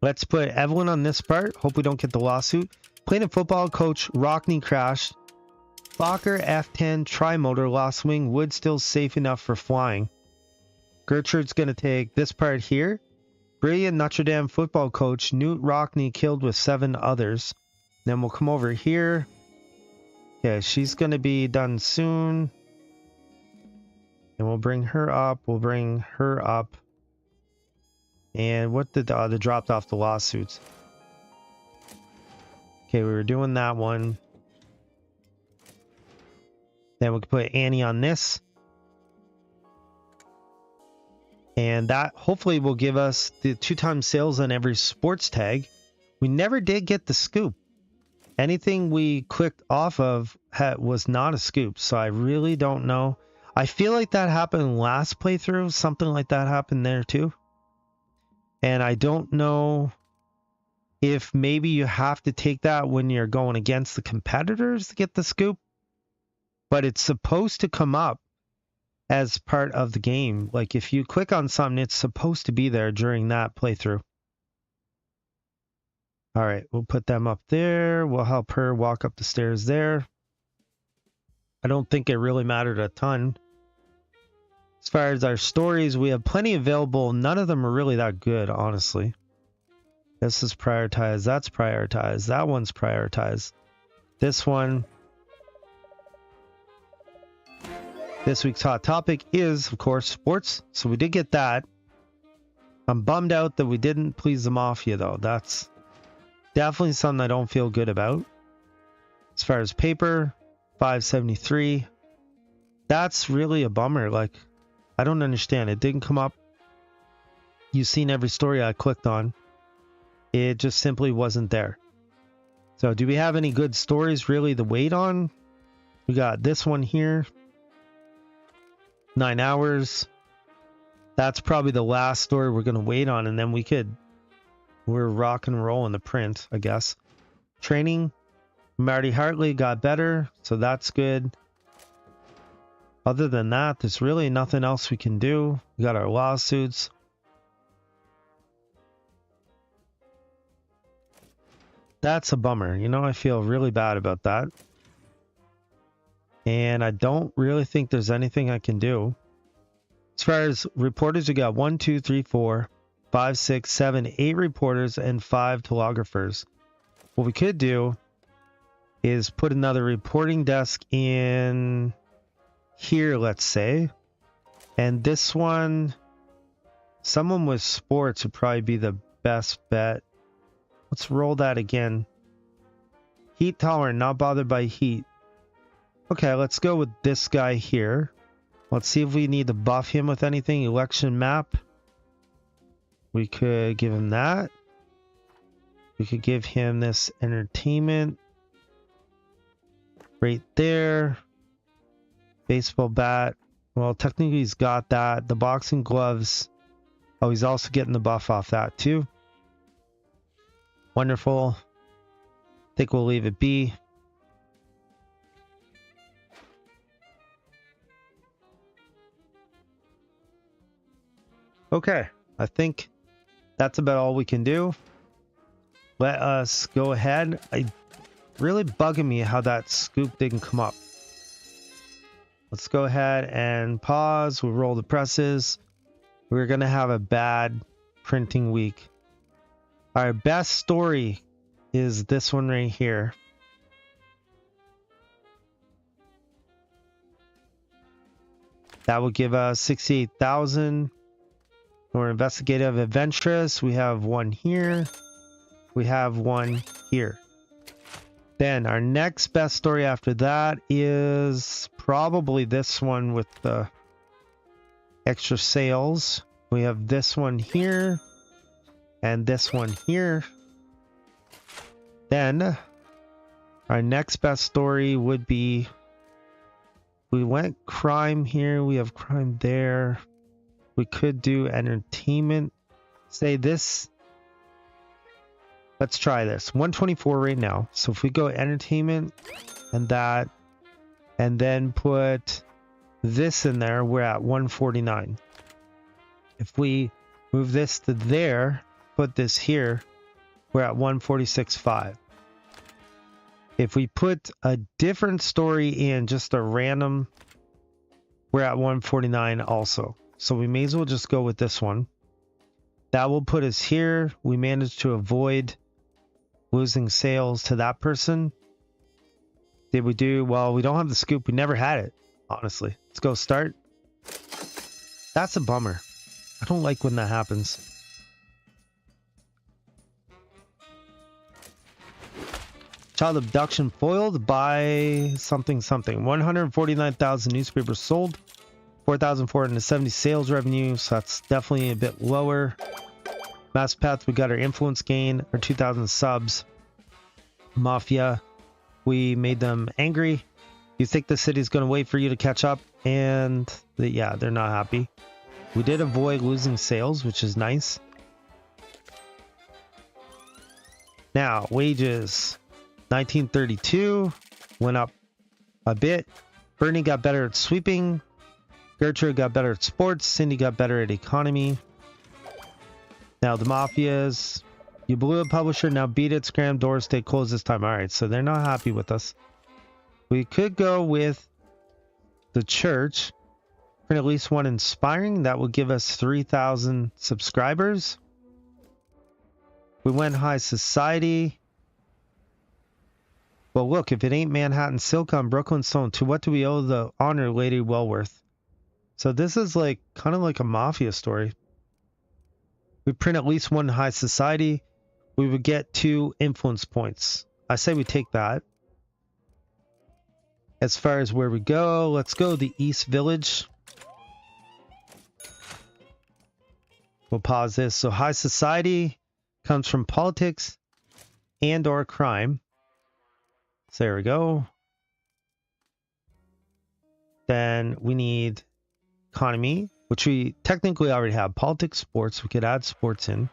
Let's put Evelyn on this part. Hope we don't get the lawsuit. Playing a football coach, Rockney crashed. Fokker F10 tri-motor lost wing, wood still safe enough for flying. Gertrude's going to take this part here. Brilliant Notre Dame football coach, Newt Rockney killed with 7 others. Then we'll come over here. Okay, she's going to be done soon. And we'll bring her up. We'll bring her up. And what did the dropped off the lawsuits? Okay, we were doing that one. Then we can put Annie on this. And that hopefully will give us the 2x sales on every sports tag. We never did get the scoop. Anything we clicked off of was not a scoop. So I really don't know. I feel like that happened last playthrough. Something like that happened there too. And I don't know if maybe you have to take that when you're going against the competitors to get the scoop. But it's supposed to come up as part of the game. Like if you click on something, it's supposed to be there during that playthrough. All right, we'll put them up there. We'll help her walk up the stairs there. I don't think it really mattered a ton. As far as our stories, we have plenty available. None of them are really that good, honestly. This is prioritized. That's prioritized. That one's prioritized. This one. This week's hot topic is, of course, sports. So we did get that. I'm bummed out that we didn't please the Mafia, though. That's definitely something I don't feel good about. As far as paper, 573. That's really a bummer. Like, I don't understand. It didn't come up. You've seen every story I clicked on. It just simply wasn't there. So do we have any good stories really to wait on? We got this one here. 9 hours. That's probably the last story we're going to wait on. And then we're rock and roll in the print, I guess. Training. Marty Hartley got better. So that's good. Other than that, there's really nothing else we can do. We got our lawsuits. That's a bummer. You know, I feel really bad about that. And I don't really think there's anything I can do. As far as reporters, we got 1, 2, 3, 4, 5, 6, 7, 8 reporters and 5 telegraphers. What we could do is put another reporting desk in here, let's say. And this one, someone with sports would probably be the best bet. Let's roll that again. Heat tolerant, not bothered by heat. Okay, let's go with this guy here. Let's see if we need to buff him with anything. Election map. We could give him that. We could give him this entertainment. Right there. Baseball bat. Well, technically he's got that. The boxing gloves. Oh, he's also getting the buff off that too. Wonderful. I think we'll leave it be. Okay, I think that's about all we can do. Let us go ahead. It's really bugging me how that scoop didn't come up. Let's go ahead and pause. We'll roll the presses. We're going to have a bad printing week. Our best story is this one right here. That will give us 68,000. We're investigative adventurous. We have one here. We have one here. Then our next best story after that is probably this one with the extra sales. We have this one here and this one here. Then our next best story would be, we went crime here, we have crime there. We could do entertainment. Say this. Let's try this. 124 right now. So if we go entertainment and that, and then put this in there, we're at 149. If we move this to there, put this here, we're at 146.5. If we put a different story in, just a random, we're at 149 also. So we may as well just go with this one. That will put us here. We managed to avoid losing sales to that person. Did we do? Well, we don't have the scoop. We never had it, honestly. Let's go start. That's a bummer. I don't like when that happens. Child abduction foiled by something something. 149,000 newspapers sold. 4,470 sales revenue. So that's definitely a bit lower. Mass Path, we got our influence gain, our 2,000 subs. Mafia, we made them angry. You think the city's going to wait for you to catch up? And yeah, they're not happy. We did avoid losing sales, which is nice. Now, wages. 1932 went up a bit. Bernie got better at sweeping. Gertrude got better at sports. Cindy got better at economy. Now the mafias, you blew a publisher, now beat it, scram, doors stay closed this time. All right, so they're not happy with us. We could go with the church, print at least one inspiring. That will give us 3,000 subscribers. We went high society. Well, look, if it ain't Manhattan Silk on Brooklyn Stone, to what do we owe the honor, Lady Wellworth? So this is like kind of like a mafia story. We print at least one high society. We would get 2 influence points. I say we take that. As far as where we go, let's go the East Village. We'll pause this. So high society comes from politics and or crime. So there we go. Then we need economy, which we technically already have. Politics, sports, we could add sports in.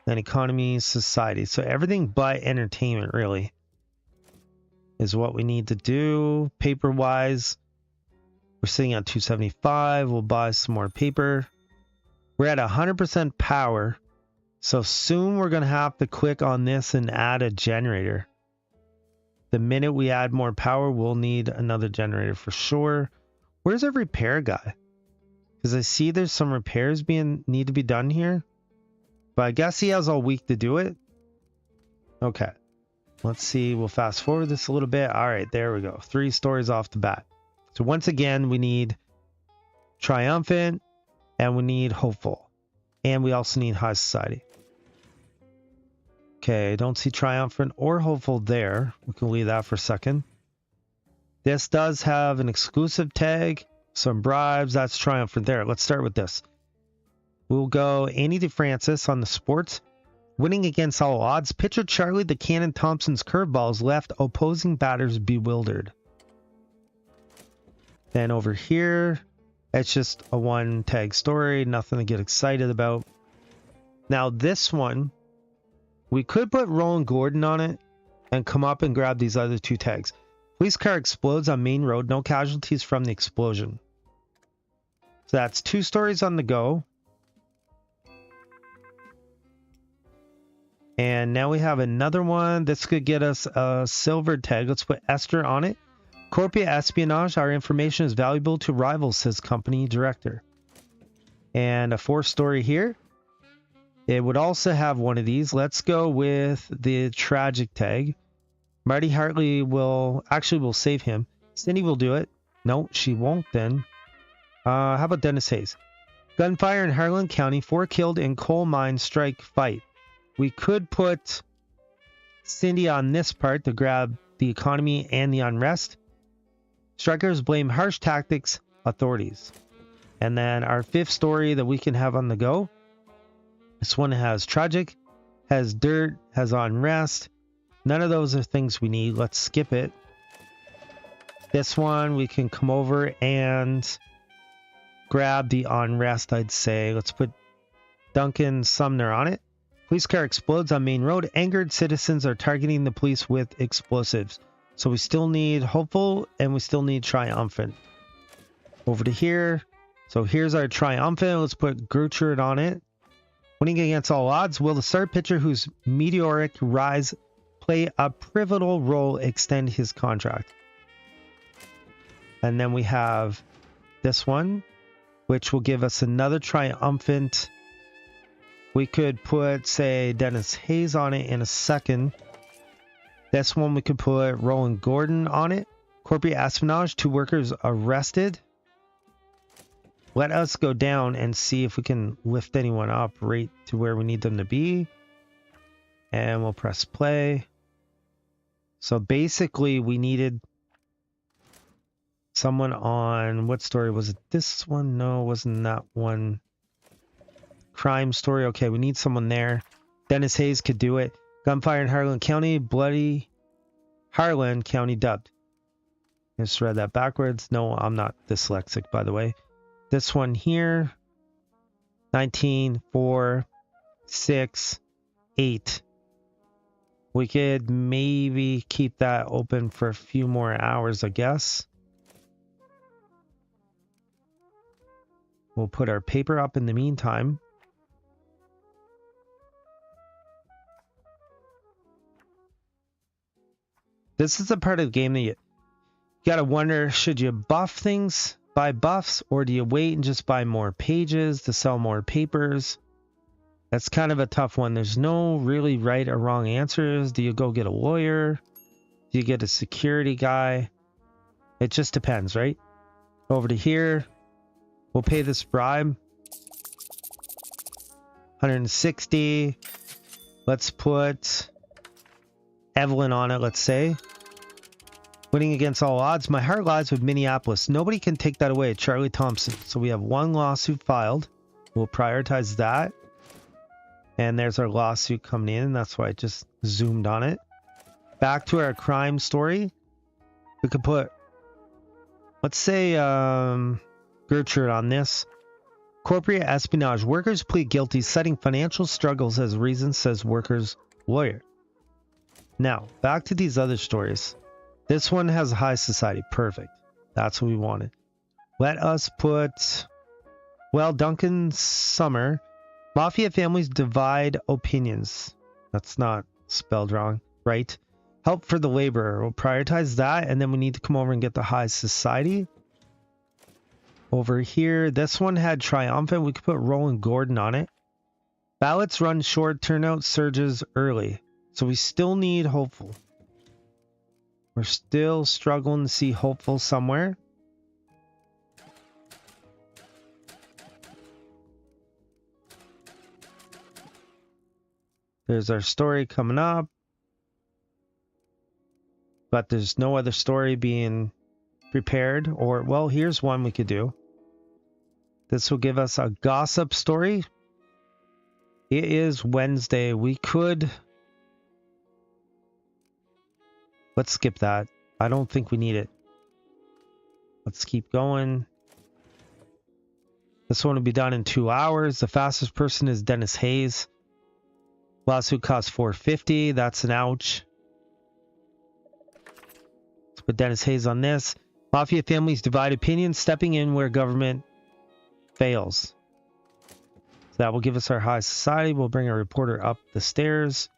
Then economy, society. So everything but entertainment really is what we need to do. Paper wise, we're sitting at 275. We'll buy some more paper. We're at 100% power. So soon we're going to have to click on this and add a generator. The minute we add more power, we'll need another generator for sure. Where's our repair guy? Because I see there's some repairs need to be done here. But I guess he has all week to do it. Okay. Let's see. We'll fast forward this a little bit. All right, there we go. 3 stories off the bat. So once again, we need triumphant and we need hopeful. And we also need high society. Okay, I don't see triumphant or hopeful there. We can leave that for a second. This does have an exclusive tag. Some bribes. That's triumphant there. Let's start with this. We'll go Andy DeFrancis on the sports. Winning against all odds. Pitcher Charlie the Cannon Thompson's curveballs left opposing batters bewildered. Then over here, it's just a 1 tag story. Nothing to get excited about. Now this one, we could put Roland Gordon on it and come up and grab these other 2 tags. Police car explodes on main road. No casualties from the explosion. So that's 2 stories on the go. And now we have another one. This could get us a silver tag. Let's put Esther on it. Corporate espionage. Our information is valuable to rivals, says company director. And a 4th story here. It would also have one of these. Let's go with the tragic tag. Marty Hartley will save him. Cindy will do it. No, she won't then. How about Dennis Hayes? Gunfire in Harlan County. 4 killed in coal mine strike fight. We could put Cindy on this part to grab the economy and the unrest. Strikers blame harsh tactics, authorities. And then our fifth story that we can have on the go. This one has tragic, has dirt, has unrest. None of those are things we need. Let's skip it. This one we can come over and grab the unrest, I'd say. Let's put Duncan Sumner on it. Police car explodes on main road. Angered citizens are targeting the police with explosives. So we still need hopeful and we still need triumphant. Over to here. So here's our triumphant. Let's put Gertrude on it. Winning against all odds. Will the star pitcher whose meteoric rise play a pivotal role extend his contract? And then we have this one, which will give us another triumphant. We could put, say, Dennis Hayes on it in a second. This one we could put Roland Gordon on it. Corporate espionage, 2 workers arrested. Let us go down and see if we can lift anyone up right to where we need them to be. And we'll press play. So basically we needed someone on, what story was it? This one? No, it wasn't that one. Crime story. Okay, we need someone there. Dennis Hayes could do it. Gunfire in Harlan County. Bloody Harlan County dubbed. I just read that backwards. No, I'm not dyslexic, by the way. This one here. 19, 4, 6, 8. We could maybe keep that open for a few more hours, I guess. We'll put our paper up in the meantime. This is the part of the game that you gotta wonder, should you buff things, buy buffs, or do you wait and just buy more pages to sell more papers? That's kind of a tough one. There's no really right or wrong answers. Do you go get a lawyer? Do you get a security guy? It just depends, right? Over to here. We'll pay this bribe. 160. Let's put Evelyn on it, let's say. Winning against all odds. My heart lies with Minneapolis. Nobody can take that away. Charlie Thompson. So we have 1 lawsuit filed. We'll prioritize that. And there's our lawsuit coming in. That's why I just zoomed on it. Back to our crime story. We could put, let's say, Gertrude on this. Corporate espionage. Workers plead guilty, citing financial struggles as reason, says workers' lawyer. Now, back to these other stories. This one has high society. Perfect. That's what we wanted. Let us put, well, Duncan Summer. Mafia families divide opinions. That's not spelled wrong, right? Help for the laborer. We'll prioritize that, and then we need to come over and get the high society. Over here, this one had triumphant. We could put Roland Gordon on it. Ballots run short, turnout surges early. So we still need hopeful. We're still struggling to see hopeful somewhere. There's our story coming up. But there's no other story being prepared. Or, well, here's one we could do. This will give us a gossip story. It is Wednesday. We could... Let's skip that. I don't think we need it. Let's keep going. This one will be done in 2 hours. The fastest person is Dennis Hayes. Lawsuit costs $450. That's an ouch. Let's put Dennis Hayes on this. Mafia families divide opinions, stepping in where government fails. So that will give us our high society. We'll bring a reporter up the stairs.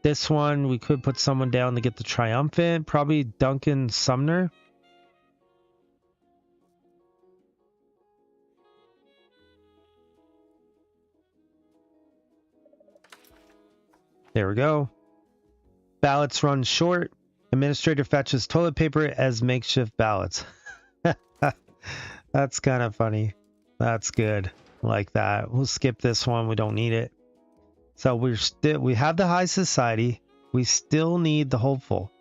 This one, we could put someone down to get the triumphant. Probably Duncan Sumner. There we go. Ballots run short. Administrator fetches toilet paper as makeshift ballots. That's kind of funny. That's good. Like that. We'll skip this one. We don't need it. So we have the high society. We still need the hopeful.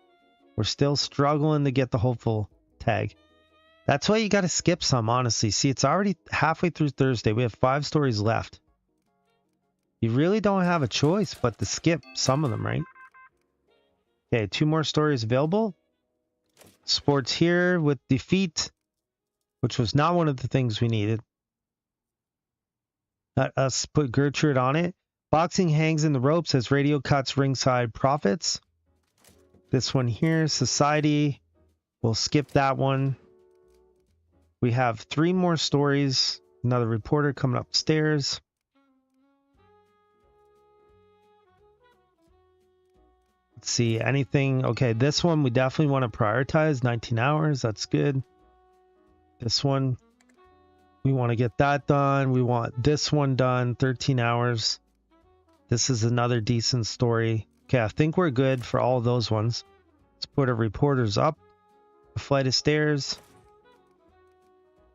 We're still struggling to get the hopeful tag. That's why you got to skip some, honestly. See, it's already halfway through Thursday. We have 5 stories left. You really don't have a choice but to skip some of them, right? Okay, 2 more stories available. Sports here with defeat, which was not one of the things we needed. Let us put Gertrude on it. Boxing hangs in the ropes as radio cuts ringside profits. This one here, society. We'll skip that one. We have 3 more stories. Another reporter coming upstairs. Let's see, anything. Okay, this one we definitely want to prioritize. 19 hours, that's good. This one, we want to get that done. We want this one done, 13 hours. This is another decent story. Okay, I think we're good for all of those ones. Let's put our reporters up a flight of stairs.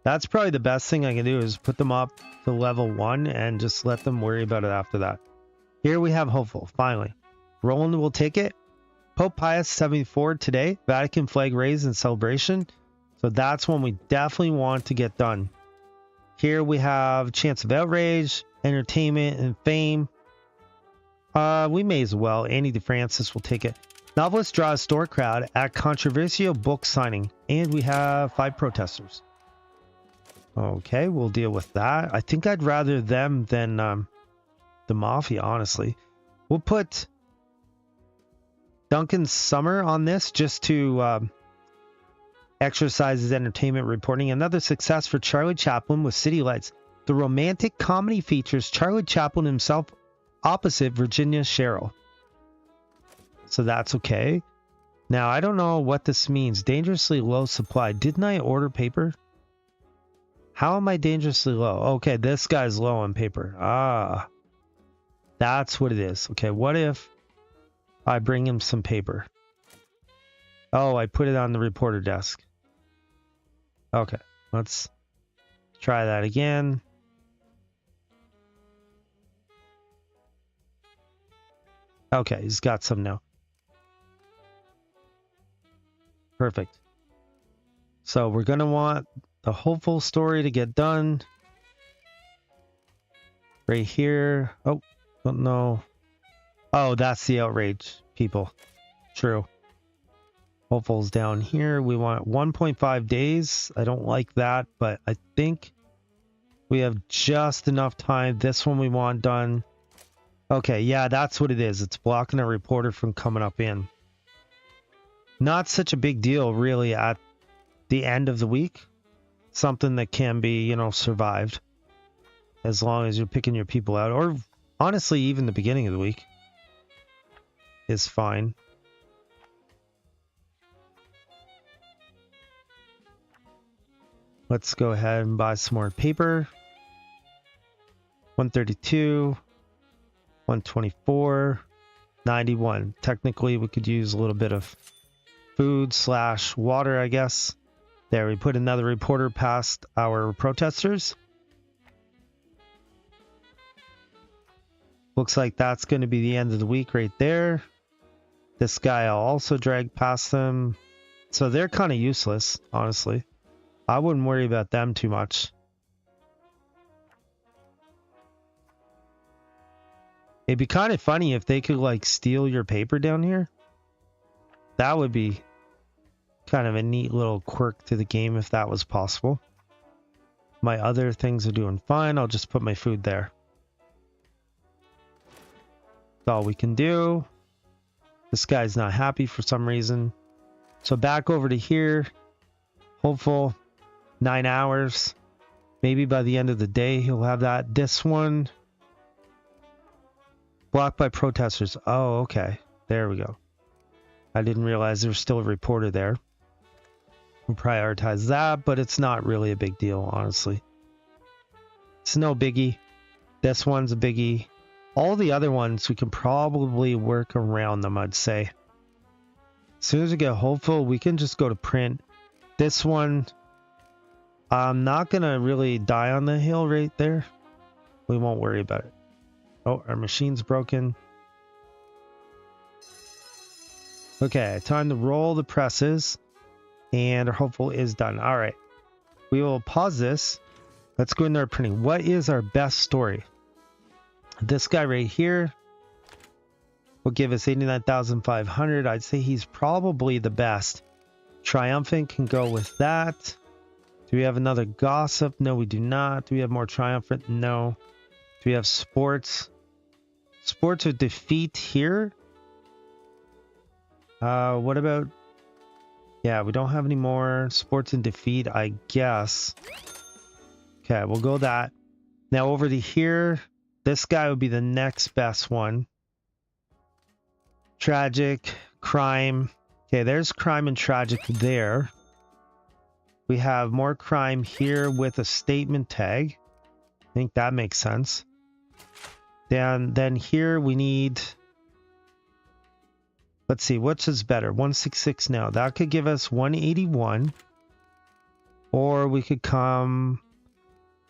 That's probably the best thing I can do is put them up to level 1 and just let them worry about it after that. Here we have hopeful, finally. Roland will take it. Pope Pius 74 today. Vatican flag raised in celebration. So that's one we definitely want to get done. Here we have chance of outrage, entertainment, and fame. We may as well. Annie DeFrancis will take it. Novelist draw a store crowd at controversial book signing. And we have 5 protesters. Okay, we'll deal with that. I think I'd rather them than the Mafia, honestly. We'll put Duncan Summer on this just to exercise his entertainment reporting. Another success for Charlie Chaplin with City Lights. The romantic comedy features Charlie Chaplin himself opposite Virginia Sherrill. So that's okay. Now, I don't know what this means. Dangerously low supply. Didn't I order paper? How am I dangerously low? Okay, this guy's low on paper. Ah, that's what it is. Okay, what if I bring him some paper? Oh, I put it on the reporter desk. Okay, let's try that again. Okay, he's got some now. Perfect. So we're going to want the hopeful story to get done. Right here. Oh, don't know. Oh, that's the outrage, people. True. Hopeful's down here. We want 1.5 days. I don't like that, but I think we have just enough time. This one we want done. Okay, yeah, that's what it is. It's blocking a reporter from coming up in. Not such a big deal, really, at the end of the week. Something that can be, you know, survived. As long as you're picking your people out. Or, honestly, even the beginning of the week is fine. Let's go ahead and buy some more paper. 132. 124. 91. Technically, we could use a little bit of food / water, I guess. There, we put another reporter past our protesters. Looks like that's going to be the end of the week right there. This guy I'll also drag past them. So they're kind of useless, honestly. I wouldn't worry about them too much. It'd be kind of funny if they could, like, steal your paper down here. That would be kind of a neat little quirk to the game if that was possible. My other things are doing fine. I'll just put my food there. That's all we can do. This guy's not happy for some reason. So back over to here. Hopeful 9 hours. Maybe by the end of the day he'll have that. This one. Blocked by protesters. Oh, okay. There we go. I didn't realize there was still a reporter there. We'll prioritize that, but it's not really a big deal, honestly. It's no biggie. This one's a biggie. All the other ones, we can probably work around them, I'd say. As soon as we get hopeful, we can just go to print. This one, I'm not going to really die on the hill right there. We won't worry about it. Oh, our machine's broken. Okay, time to roll the presses. And our hopeful is done. All right. We will pause this. Let's go into our printing. What is our best story? This guy right here will give us 89,500. I'd say he's probably the best. Triumphant can go with that. Do we have another gossip? No, we do not. Do we have more triumphant? No. Do we have sports? Sports with defeat here. What about... Yeah, we don't have any more sports and defeat, I guess. Okay, we'll go that. Now over to here. This guy would be the next best one. Tragic, crime. Okay, there's crime and tragic there. We have more crime here with a statement tag. I think that makes sense. Then here we need... Let's see, which is better? 166 now. That could give us 181. Or we could come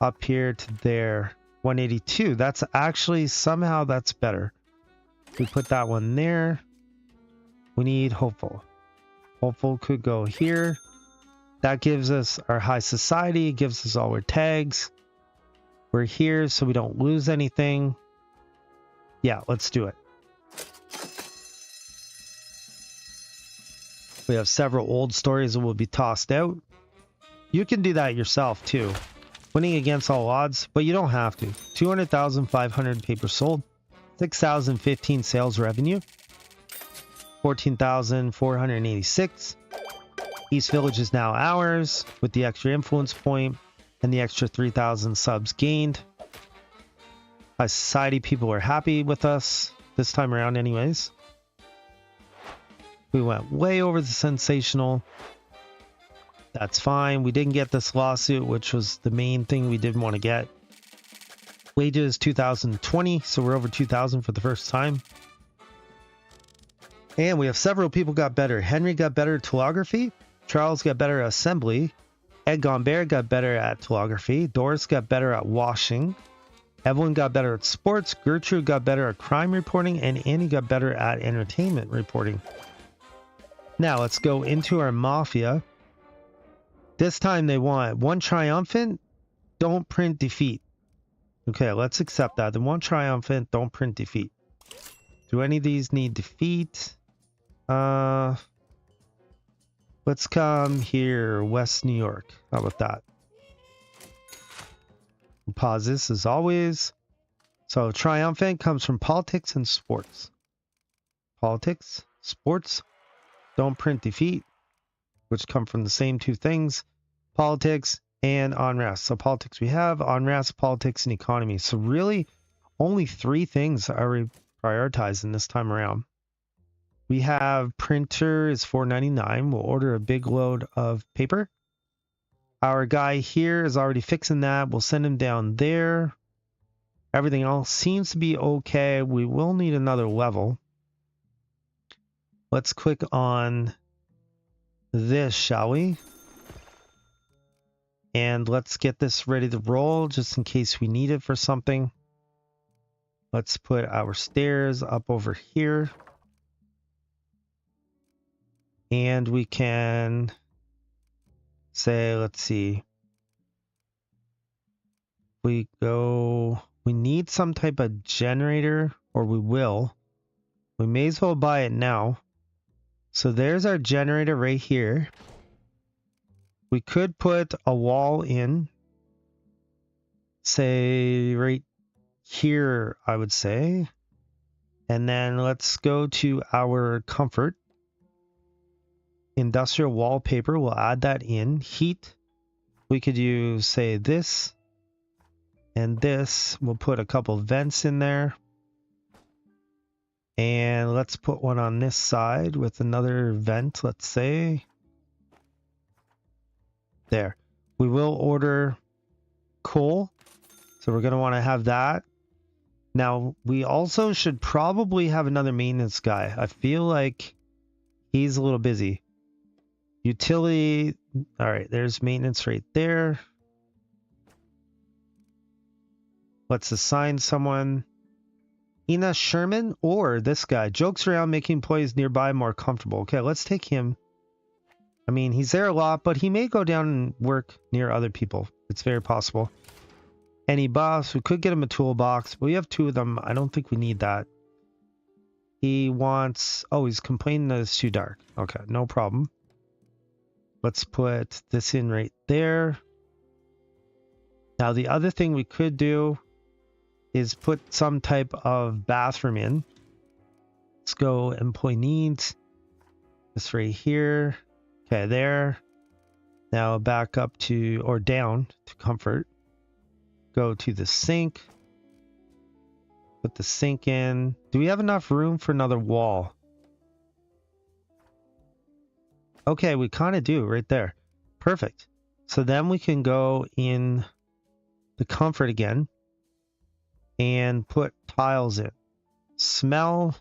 up here to there. 182. That's actually, somehow that's better. We put that one there. We need hopeful. Hopeful could go here. That gives us our high society. It gives us all our tags. We're here so we don't lose anything. Yeah, let's do it. We have several old stories that will be tossed out. You can do that yourself too. Winning against all odds, but you don't have to. 200,500 paper sold. 6,015 sales revenue. 14,486. East Village is now ours with the extra influence point and the extra 3,000 subs gained. High society people are happy with us this time around anyways. We went way over the sensational. That's fine. We didn't get this lawsuit, which was the main thing we didn't want to get. Wages 2020, so we're over 2,000 for the first time. And we have several people got better. Henry got better at telegraphy. Charles got better at assembly. Ed Gombert got better at telegraphy. Doris got better at washing. Evelyn got better at sports. Gertrude got better at crime reporting. And Annie got better at entertainment reporting. Now let's go into our mafia. This time they want one triumphant, don't print defeat. Okay, let's accept that. They want triumphant, don't print defeat. Do any of these need defeat? Let's come here, West New York. How about that? We'll pause this as always. So triumphant comes from politics and sports. Politics, sports. Don't print defeat, which come from the same two things, politics and unrest. So politics we have, unrest, politics, and economy. So really only three things are we prioritizing this time around. We have printer is $4.99. We'll order a big load of paper. Our guy here is already fixing that. We'll send him down there. Everything else seems to be okay. We will need another level. Let's click on this, shall we? And let's get this ready to roll just in case we need it for something. Let's put our stairs up over here. And we can say, let's see. We need some type of generator, or we will. We may as well buy it now. So there's our generator right here. We could put a wall in, say right here, I would say. And then let's go to our comfort. Industrial wallpaper, we'll add that in. Heat, we could use, say, this and this. We'll put a couple vents in there. And let's put one on this side with another vent, let's say. There. We will order coal. So we're going to want to have that. Now, we also should probably have another maintenance guy. I feel like he's a little busy. Utility. All right, there's maintenance right there. Let's assign someone. Ina Sherman or this guy. Jokes around, making employees nearby more comfortable. Okay, let's take him. I mean, he's there a lot, but he may go down and work near other people. It's very possible. Any buffs, we could get him a toolbox, but we have 2 of them. I don't think we need that. He wants, oh, he's complaining that it's too dark. Okay, no problem. Let's put this in right there. Now, the other thing we could do is put some type of bathroom in. Let's go employee needs. This right here. Okay, there. Now back up to, or down to comfort. Go to the sink. Put the sink in. Do we have enough room for another wall? Okay, we kind of do right there. Perfect. So then we can go in the comfort again and put tiles in. Smell.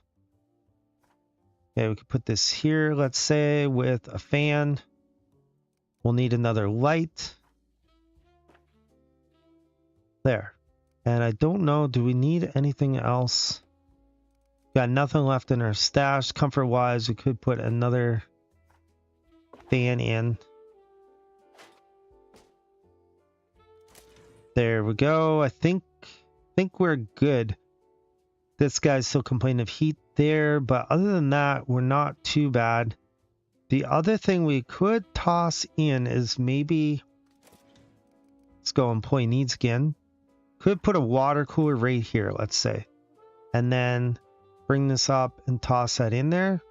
Okay, we could put this here, let's say, with a fan. We'll need another light. There. And I don't know, do we need anything else? Got nothing left in our stash. Comfort-wise, we could put another fan in. There we go. I think we're good. This guy's still complaining of heat there, but other than that, we're not too bad. The other thing we could toss in is maybe, let's go employee needs again. Could put a water cooler right here, let's say. And then bring this up and toss that in there.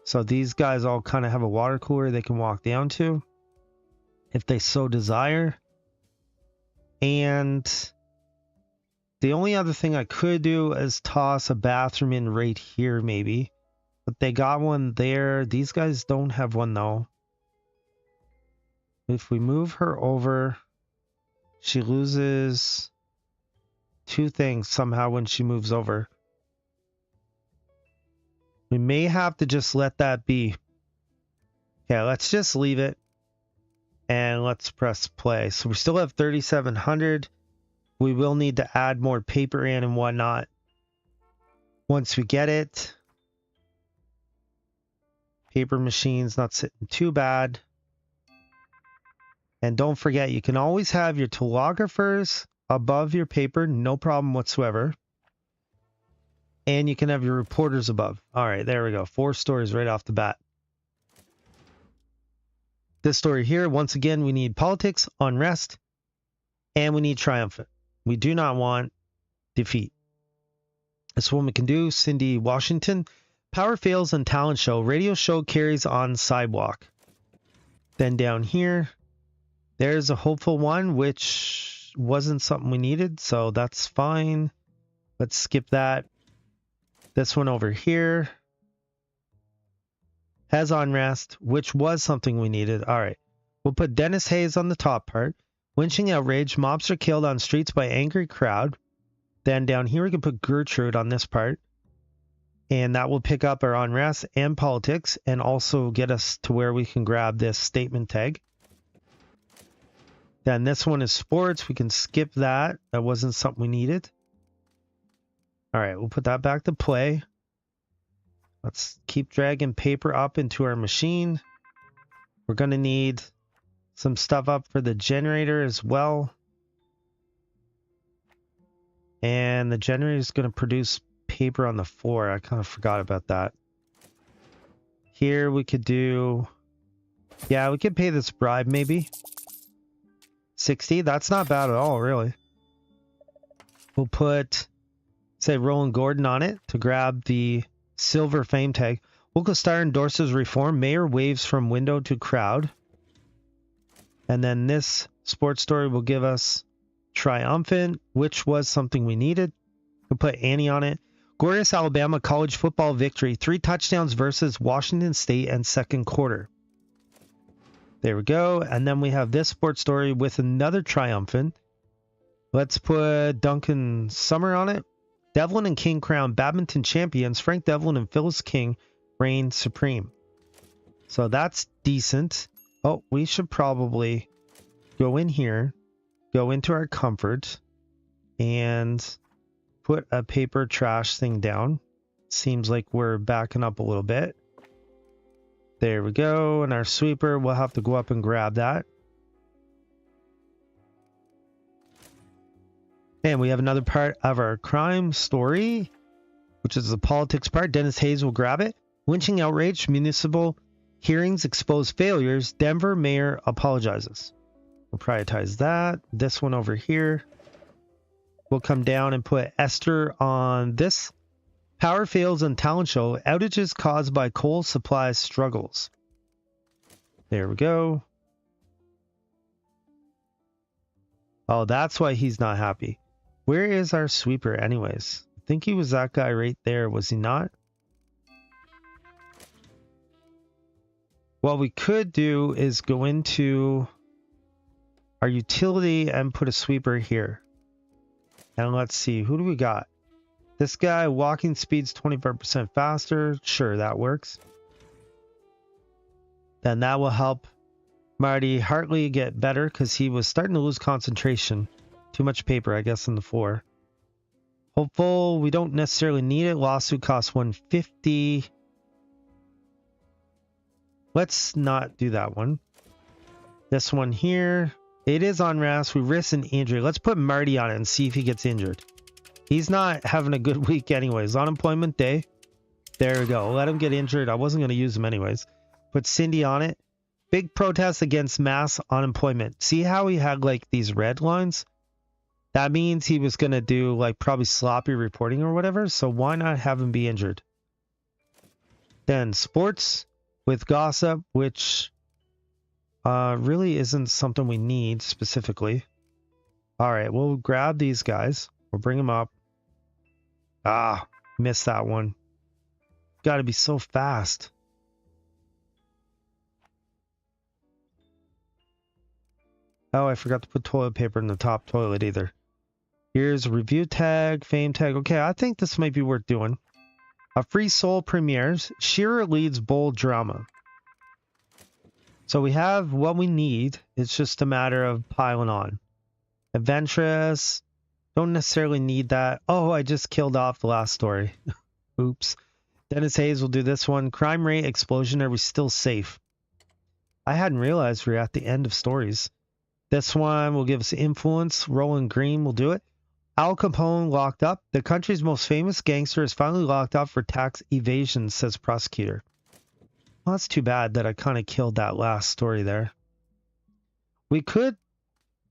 So these guys all kind of have a water cooler they can walk down to if they so desire. And the only other thing I could do is toss a bathroom in right here maybe. But they got one there. These guys don't have one though. If we move her over, she loses 2 things somehow when she moves over. We may have to just let that be. Okay, let's just leave it. And let's press play. So we still have 3,700. We will need to add more paper in and whatnot once we get it. Paper machine's not sitting too bad. And don't forget, you can always have your telegraphers above your paper, no problem whatsoever. And you can have your reporters above. All right, there we go. 4 stories right off the bat. This story here, once again, we need politics, unrest, and we need triumphant. We do not want defeat. This one we can do. Cindy Washington. Power fails in talent show. Radio show carries on sidewalk. Then down here, there's a hopeful one, which wasn't something we needed, so that's fine. Let's skip that. This one over here has unrest, which was something we needed. All right. We'll put Dennis Hayes on the top part. Lynching outrage. Mobs are killed on streets by angry crowd. Then down here we can put Gertrude on this part. And that will pick up our unrest and politics and also get us to where we can grab this statement tag. Then this one is sports. We can skip that. That wasn't something we needed. All right, we'll put that back to play. Let's keep dragging paper up into our machine. We're going to need some stuff up for the generator as well. And the generator is going to produce paper on the floor. I kind of forgot about that. Here we could do... Yeah, we could pay this bribe maybe. 60. That's not bad at all, really. We'll put, say, Roland Gordon on it to grab the silver fame tag. Local star endorses reform. Mayor waves from window to crowd. And then this sports story will give us triumphant, which was something we needed. We'll put Annie on it. Glorious Alabama college football victory. 3 touchdowns versus Washington State and second quarter. There we go. And then we have this sports story with another triumphant. Let's put Duncan Summer on it. Devlin and King crown badminton champions. Frank Devlin and Phyllis King reign supreme. So that's decent. Oh, we should probably go in here, go into our comfort, and put a paper trash thing down. Seems like we're backing up a little bit. There we go. And our sweeper, we'll have to go up and grab that. And we have another part of our crime story, which is the politics part. Dennis Hayes will grab it. Lynching outrage, municipal hearings expose failures. Denver mayor apologizes. We'll prioritize that. This one over here. We'll come down and put Esther on this. Power fails on talent show. Outages caused by coal supply struggles. There we go. Oh, that's why he's not happy. Where is our sweeper anyways? I think he was that guy right there. Was he not? What we could do is go into our utility and put a sweeper here. And let's see, who do we got? This guy, walking speed's 25% faster. Sure, that works. Then that will help Marty Hartley get better because he was starting to lose concentration. Too much paper, I guess, on the floor. Hopeful, we don't necessarily need it. Lawsuit costs $150. Let's not do that one. This one here. It is on RAS. We risk an injury. Let's put Marty on it and see if he gets injured. He's not having a good week anyways. Unemployment day. There we go. Let him get injured. I wasn't going to use him anyways. Put Cindy on it. Big protest against mass unemployment. See how he had like these red lines? That means he was going to do like probably sloppy reporting or whatever. So why not have him be injured? Then sports with gossip, which really isn't something we need specifically. All right, we'll grab these guys. We'll bring them up. Ah, missed that one. Got to be so fast. Oh, I forgot to put toilet paper in the top toilet either. Here's a review tag, fame tag. Okay, I think this might be worth doing. A Free Soul premieres. Shearer leads bold drama. So we have what we need. It's just a matter of piling on. Adventurous. Don't necessarily need that. Oh, I just killed off the last story. Oops. Dennis Hayes will do this one. Crime rate explosion. Are we still safe? I hadn't realized we're at the end of stories. This one will give us influence. Roland Green will do it. Al Capone locked up. The country's most famous gangster is finally locked up for tax evasion, says prosecutor. Well, that's too bad that I kind of killed that last story there. We could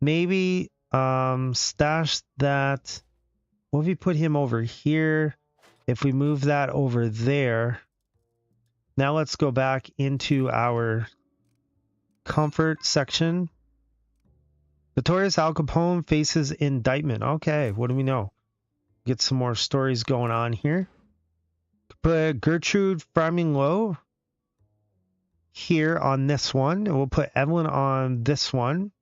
maybe stash that. What if we put him over here? If we move that over there. Now let's go back into our comfort section. Notorious Al Capone faces indictment. Okay, what do we know? Get some more stories going on here. Put Gertrude Farming Low here on this one. And we'll put Evelyn on this one.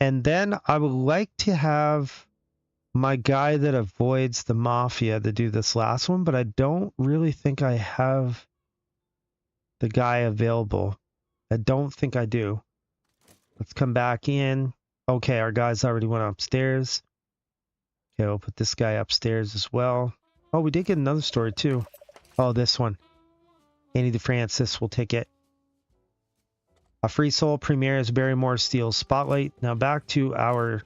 And then I would like to have my guy that avoids the mafia to do this last one, but I don't really think I have the guy available. I don't think I do. Let's come back in. Okay, our guys already went upstairs. Okay, we'll put this guy upstairs as well. Oh, we did get another story too. Oh, this one. Annie DeFrancis will take it. A Free Soul premieres Barrymore steals spotlight. Now back to our...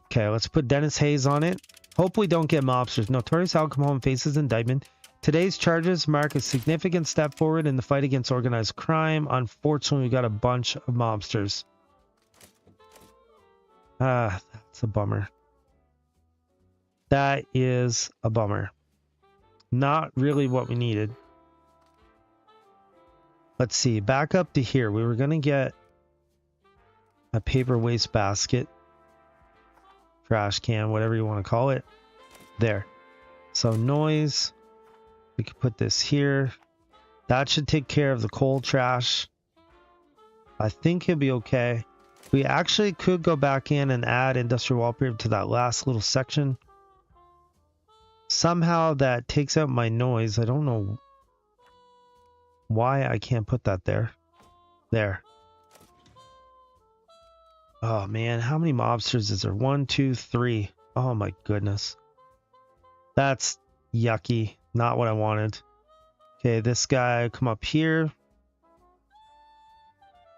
Okay, let's put Dennis Hayes on it. Hope we don't get mobsters. Notorious Al Capone faces indictment. Today's charges mark a significant step forward in the fight against organized crime. Unfortunately, we got a bunch of mobsters. Ah, that's a bummer. That is a bummer. Not really what we needed. Let's see. Back up to here. We were going to get a paper waste basket. Trash can, whatever you want to call it. There. So noise. We could put this here. That should take care of the coal trash. I think he'll be okay. We actually could go back in and add industrial wallpaper to that last little section. Somehow that takes out my noise. I don't know why I can't put that there. There. Oh man, how many mobsters is there? 1, 2, 3. Oh my goodness. That's yucky. Not what I wanted. Okay, this guy come up here.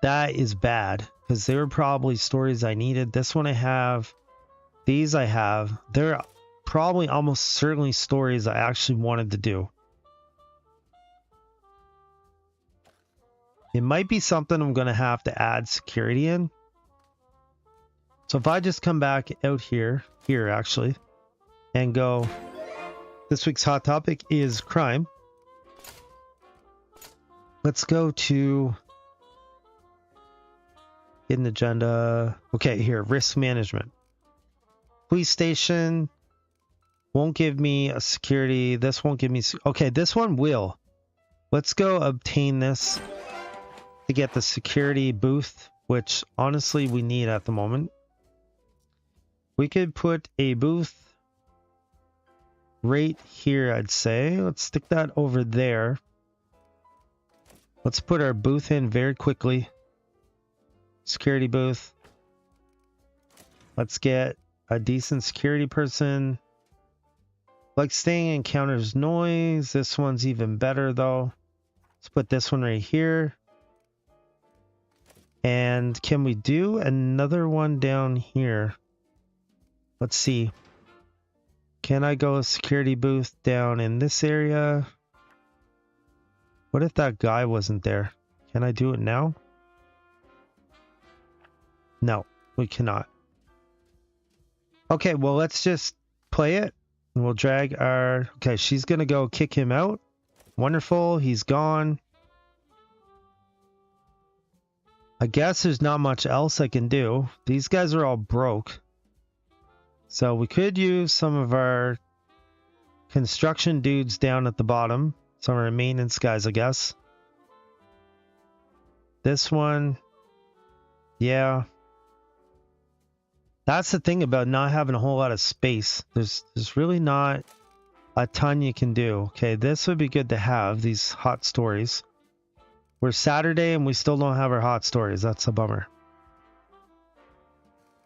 That is bad because they were probably stories I needed. This one I have. These I have. They're probably almost certainly stories I actually wanted to do. It might be something I'm going to have to add security in. So if I just come back out here actually, and go, this week's hot topic is crime. Let's go to hidden agenda. Okay, here, risk management. Police station won't give me a security. This won't give me. Okay, this one will. Let's go obtain this to get the security booth, which honestly we need at the moment. We could put a booth right here, I'd say. Let's stick that over there. Let's put our booth in very quickly. Security booth. Let's get a decent security person. Like staying encounters noise. This one's even better though. Let's put this one right here. And can we do another one down here? Let's see. Can I go a security booth down in this area? What if that guy wasn't there? Can I do it now? No, we cannot. Okay, well, let's just play it. And we'll drag our... Okay, she's going to go kick him out. Wonderful, he's gone. I guess there's not much else I can do. These guys are all broke. So we could use some of our construction dudes down at the bottom. Some of our maintenance guys, I guess. This one. Yeah. That's the thing about not having a whole lot of space. There's really not a ton you can do. Okay, this would be good to have, these hot stories. We're Saturday and we still don't have our hot stories. That's a bummer.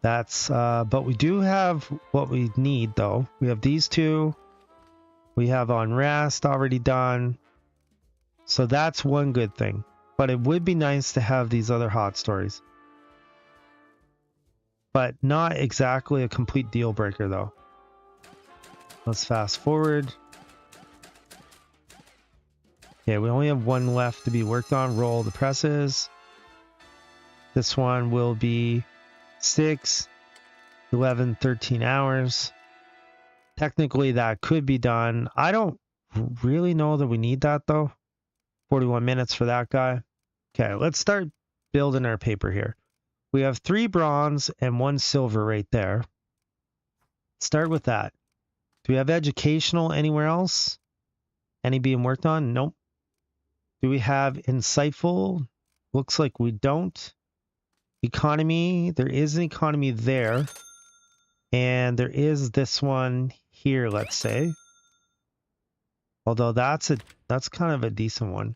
That's, but we do have what we need though. We have these two. We have unrest already done. So that's one good thing. But it would be nice to have these other hot stories. But not exactly a complete deal breaker though. Let's fast forward. Okay, we only have one left to be worked on. Roll the presses. This one will be 6, 11, 13 hours. Technically that could be done. I don't really know that we need that though. 41 minutes for that guy. Okay, let's start building our paper here. We have 3 bronze and 1 silver right there. Start with that. Do we have educational anywhere else? Any being worked on? Nope. Do we have insightful? Looks like we don't. Economy. There is an economy there. And there is this one here, let's say. Although that's kind of a decent one.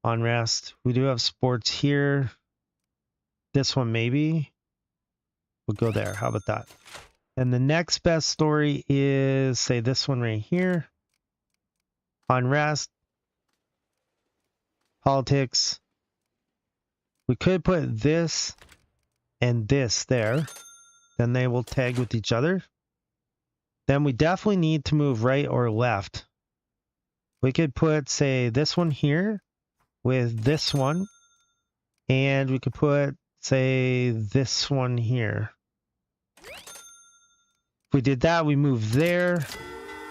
Unrest. We do have sports here. This one maybe. We'll go there. How about that? And the next best story is, say, this one right here. Unrest. Politics. We could put this and this there. Then they will tag with each other. Then we definitely need to move right or left. We could put, say, this one here with this one. And we could put, say, this one here. If we did that, we move there.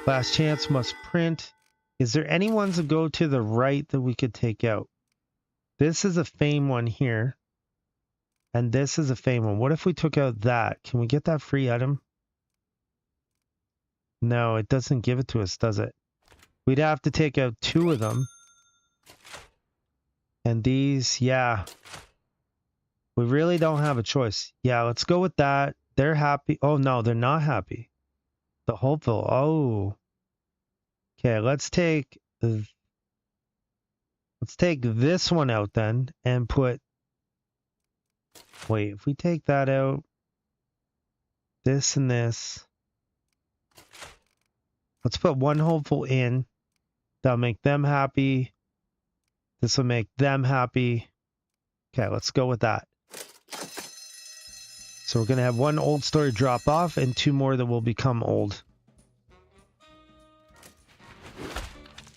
Last chance must print. Is there any ones that go to the right that we could take out? This is a fame one here. And this is a fame one. What if we took out that? Can we get that free item? No, it doesn't give it to us, does it? We'd have to take out 2 of them. And these, yeah. We really don't have a choice. Yeah, let's go with that. They're happy. Oh, no, they're not happy. The hopeful. Oh. Okay, let's take this one out then and put... Wait, if we take that out, this and this, let's put 1 hopeful in. That'll make them happy. This will make them happy. Okay, let's go with that. So we're going to have one old story drop off and 2 more that will become old.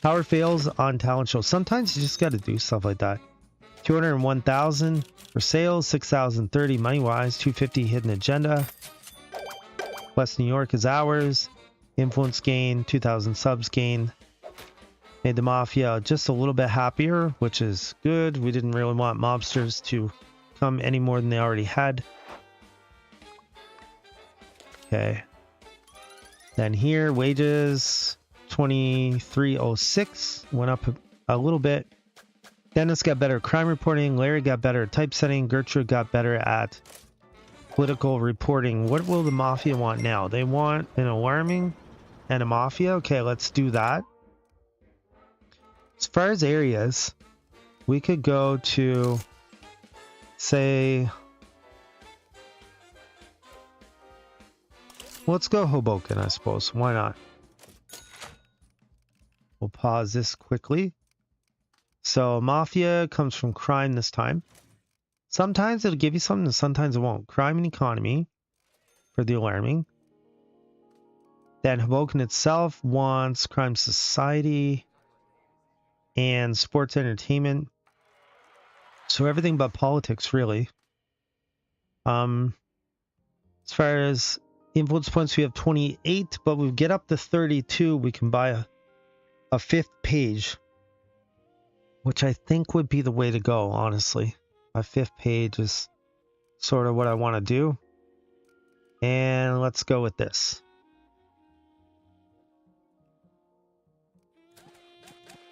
Power fails on talent show. Sometimes you just got to do stuff like that. 201,000 for sales, 6,030 money-wise, 250 hidden agenda. West New York is ours. Influence gain, 2,000 subs gain. Made the Mafia just a little bit happier, which is good. We didn't really want mobsters to come any more than they already had. Okay. Then here, wages, 2306. Went up a little bit. Dennis got better at crime reporting. Larry got better at typesetting. Gertrude got better at political reporting. What will the Mafia want now? They want an alarming and a Mafia. Okay, let's do that. As far as areas, we could go to, say, let's go Hoboken, I suppose. Why not? We'll pause this quickly. So Mafia comes from crime this time. Sometimes it'll give you something and sometimes it won't. Crime and economy for the alarming. Then Hoboken itself wants crime society and sports entertainment. So everything but politics, really. As far as influence points, we have 28, but we get up to 32. We can buy a 5th page, which I think would be the way to go, honestly. My 5th page is sort of what I want to do. And let's go with this.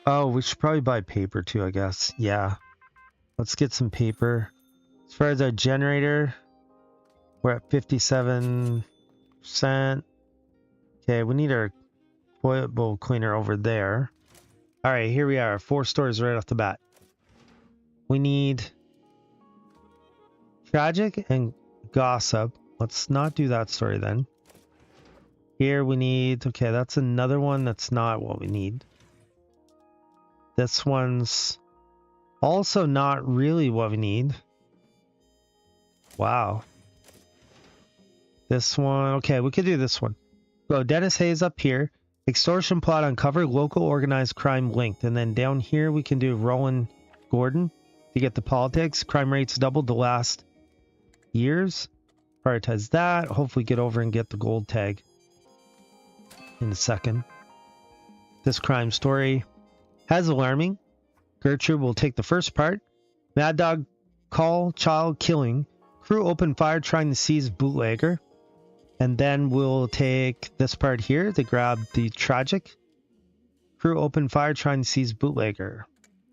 Oh, we should probably buy paper too, I guess. Yeah. Let's get some paper. As far as our generator, we're at 57%. Okay, we need our toilet bowl cleaner over there. All right, here we are. 4 stories right off the bat. We need tragic and gossip. Let's not do that story then. Here we need... Okay, that's another one that's not what we need. This one's also not really what we need. Wow. This one... Okay, we could do this one. Go Dennis Hayes up here. Extortion plot uncovered. Local organized crime linked. And then down here we can do Roland Gordon to get the politics. Crime rates doubled the last years. Prioritize that. Hopefully get over and get the gold tag in a second. This crime story has alarming. Gertrude will take the first part. Mad Dog call child killing. Crew open fire trying to seize bootlegger. And then we'll take this part here to grab the tragic. Crew open fire trying to seize bootlegger.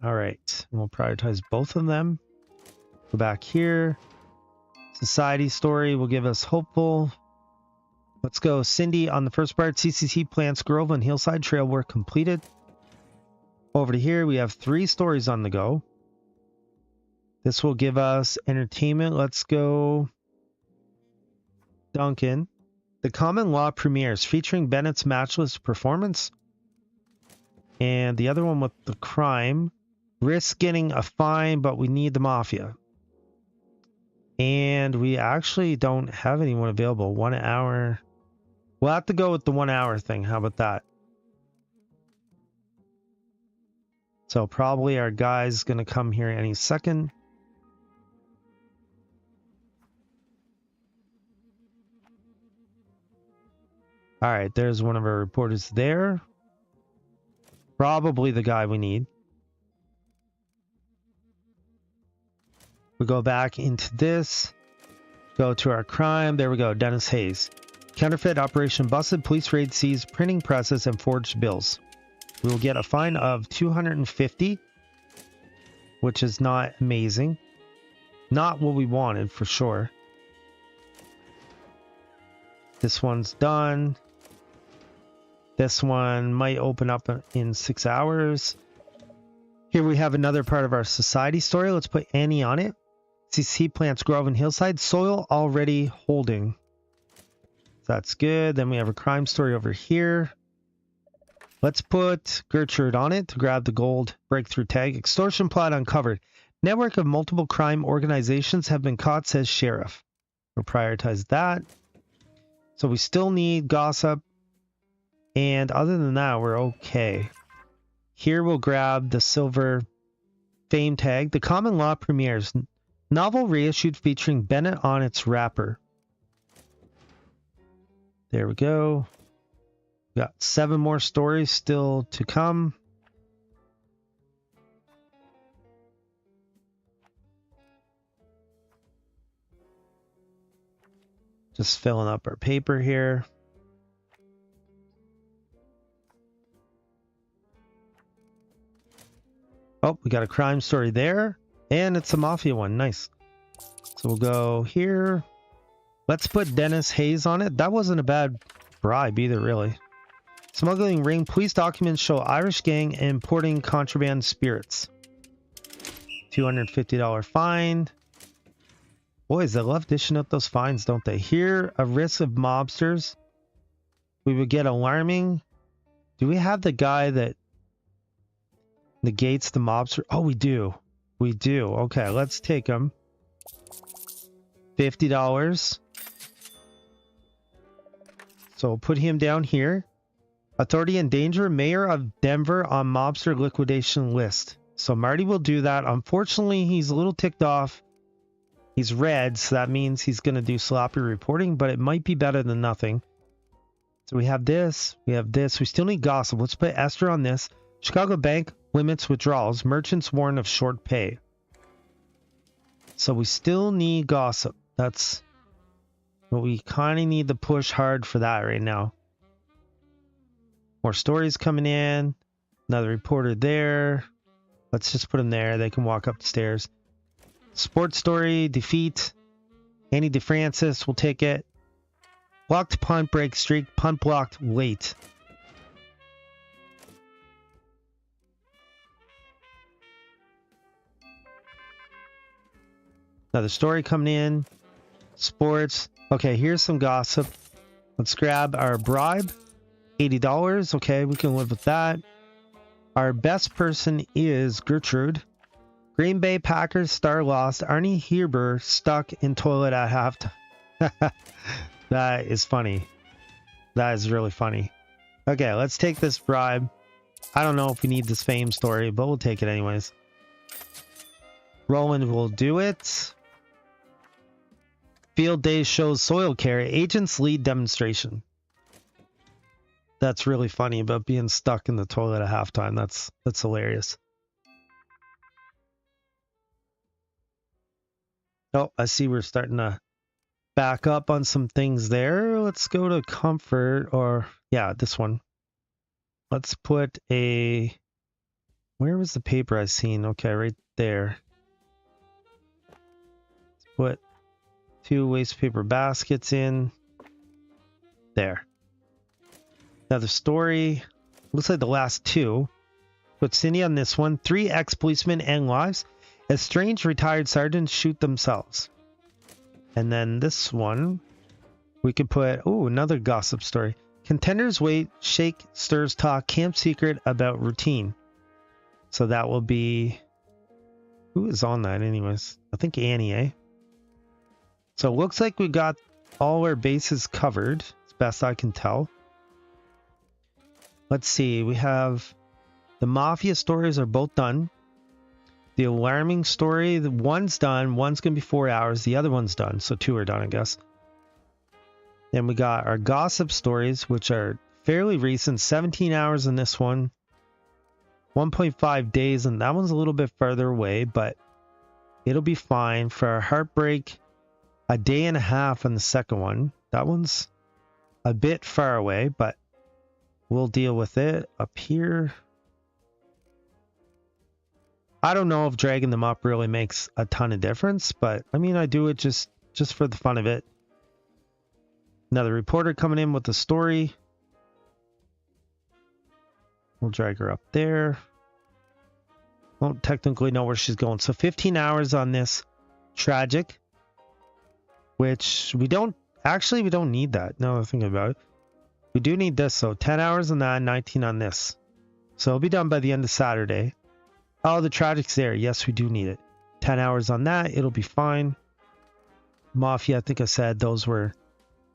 All right. We'll prioritize both of them. Go back here. Society story will give us hopeful. Let's go Cindy on the first part. CCC plants Grove and Hillside Trail work completed. Over to here, we have 3 stories on the go. This will give us entertainment. Let's go Duncan. The Common Law premieres featuring Bennett's matchless performance. And the other one with the crime. Risk getting a fine, but we need the Mafia. And we actually don't have anyone available. 1 hour. We'll have to go with the 1 hour thing. How about that? So probably our guy's going to come here any second. All right, there's one of our reporters there. Probably the guy we need. We go back into this. Go to our crime. There we go. Dennis Hayes. Counterfeit operation busted. Police raid seized printing presses and forged bills. We will get a fine of 250, which is not amazing. Not what we wanted for sure. This one's done. This one might open up in 6 hours. Here we have another part of our society story. Let's put Annie on it. CC plants Grove and Hillside. Soil already holding. That's good. Then we have a crime story over here. Let's put Gertrude on it to grab the gold breakthrough tag. Extortion plot uncovered. Network of multiple crime organizations have been caught, says sheriff. We'll prioritize that. So we still need gossip. And other than that, we're okay. Here we'll grab the silver fame tag. The common law premieres. Novel reissued featuring Bennett on its wrapper. There we go. We got 7 more stories still to come. Just filling up our paper here. Oh, we got a crime story there. And it's a mafia one. Nice. So we'll go here. Let's put Dennis Hayes on it. That wasn't a bad bribe either, really. Smuggling ring. Police documents show Irish gang importing contraband spirits. $250 fine. Boys, they love dishing up those fines, don't they? Here, a risk of mobsters. We would get alarming. Do we have the guy that negates the mobster? Oh, we do. We do. Okay, let's take him. $50. So we'll put him down here. Authority in danger. Mayor of Denver on mobster liquidation list. So Marty will do that. Unfortunately, he's a little ticked off. He's red, so that means he's going to do sloppy reporting, but it might be better than nothing. So we have this. We have this. We still need gossip. Let's put Esther on this. Chicago Bank limits withdrawals. Merchants warn of short pay. So we still need gossip. That's what we kind of need to push hard for that right now. More stories coming in. Another reporter there. Let's just put them there. They can walk up the stairs. Sports story, defeat. Andy DeFrancis will take it. Blocked punt, break streak. Punt blocked late. Another story coming in. Sports. Okay, here's some gossip. Let's grab our bribe. $80. Okay, we can live with that. Our best person is Gertrude. Green Bay Packers star lost. Arnie Herber stuck in toilet at halftime. That is funny. That is really funny. Okay, let's take this bribe. I don't know if we need this fame story, but we'll take it anyways. Roland will do it. Field day shows soil care. Agents lead demonstration. That's really funny about being stuck in the toilet at halftime. That's hilarious. Oh, I see we're starting to back up on some things there. Let's go to comfort, or yeah, this one. Let's put a... Where was the paper I seen? Okay, right there. Let's put 2 waste paper baskets in. There. Another story. Looks like the last 2. Put Cindy on this one. 3 ex-policemen end lives. Estranged retired sergeants shoot themselves. And then this one, we could put, oh, another gossip story. Contenders wait, shake, stirs talk, camp secret about routine. So that will be, who is on that anyways? I think Annie, eh? So it looks like we got all our bases covered, as best I can tell. Let's see, we have the mafia stories are both done. The alarming story, the one's done. One's going to be 4 hours. The other one's done. So 2 are done, I guess. Then we got our gossip stories, which are fairly recent. 17 hours in this one. 1.5 days. And that one's a little bit further away, but it'll be fine. For our heartbreak, a day and a half on the second one. That one's a bit far away, but we'll deal with it. Up here, I don't know if dragging them up really makes a ton of difference, but I mean, I do it just for the fun of it. Another reporter coming in with the story. We'll drag her up there. Won't technically know where she's going. So 15 hours on this tragic, which we don't need that. Now that I'm thinking about it. We do need this, though. 10 hours on that, 19 on this. So it'll be done by the end of Saturday. Oh, the tragic's there. Yes, we do need it. 10 hours on that. It'll be fine. Mafia, I think I said those were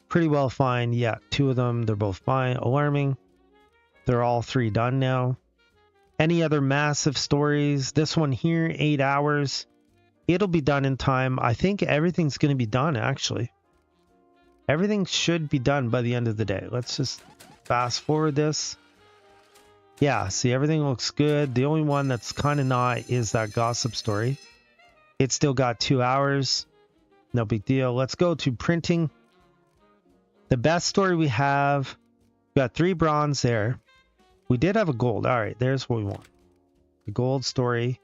pretty well fine. Yeah, 2 of them, they're both fine. Alarming. They're all 3 done now. Any other massive stories? This one here, 8 hours. It'll be done in time. I think everything's going to be done, actually. Everything should be done by the end of the day. Let's just fast forward this. Yeah, see, everything looks good. The only one that's kind of not is that gossip story. It's still got 2 hours. No big deal. Let's go to printing. The best story we have. We got 3 bronze there. We did have a gold. All right, there's what we want. The gold story.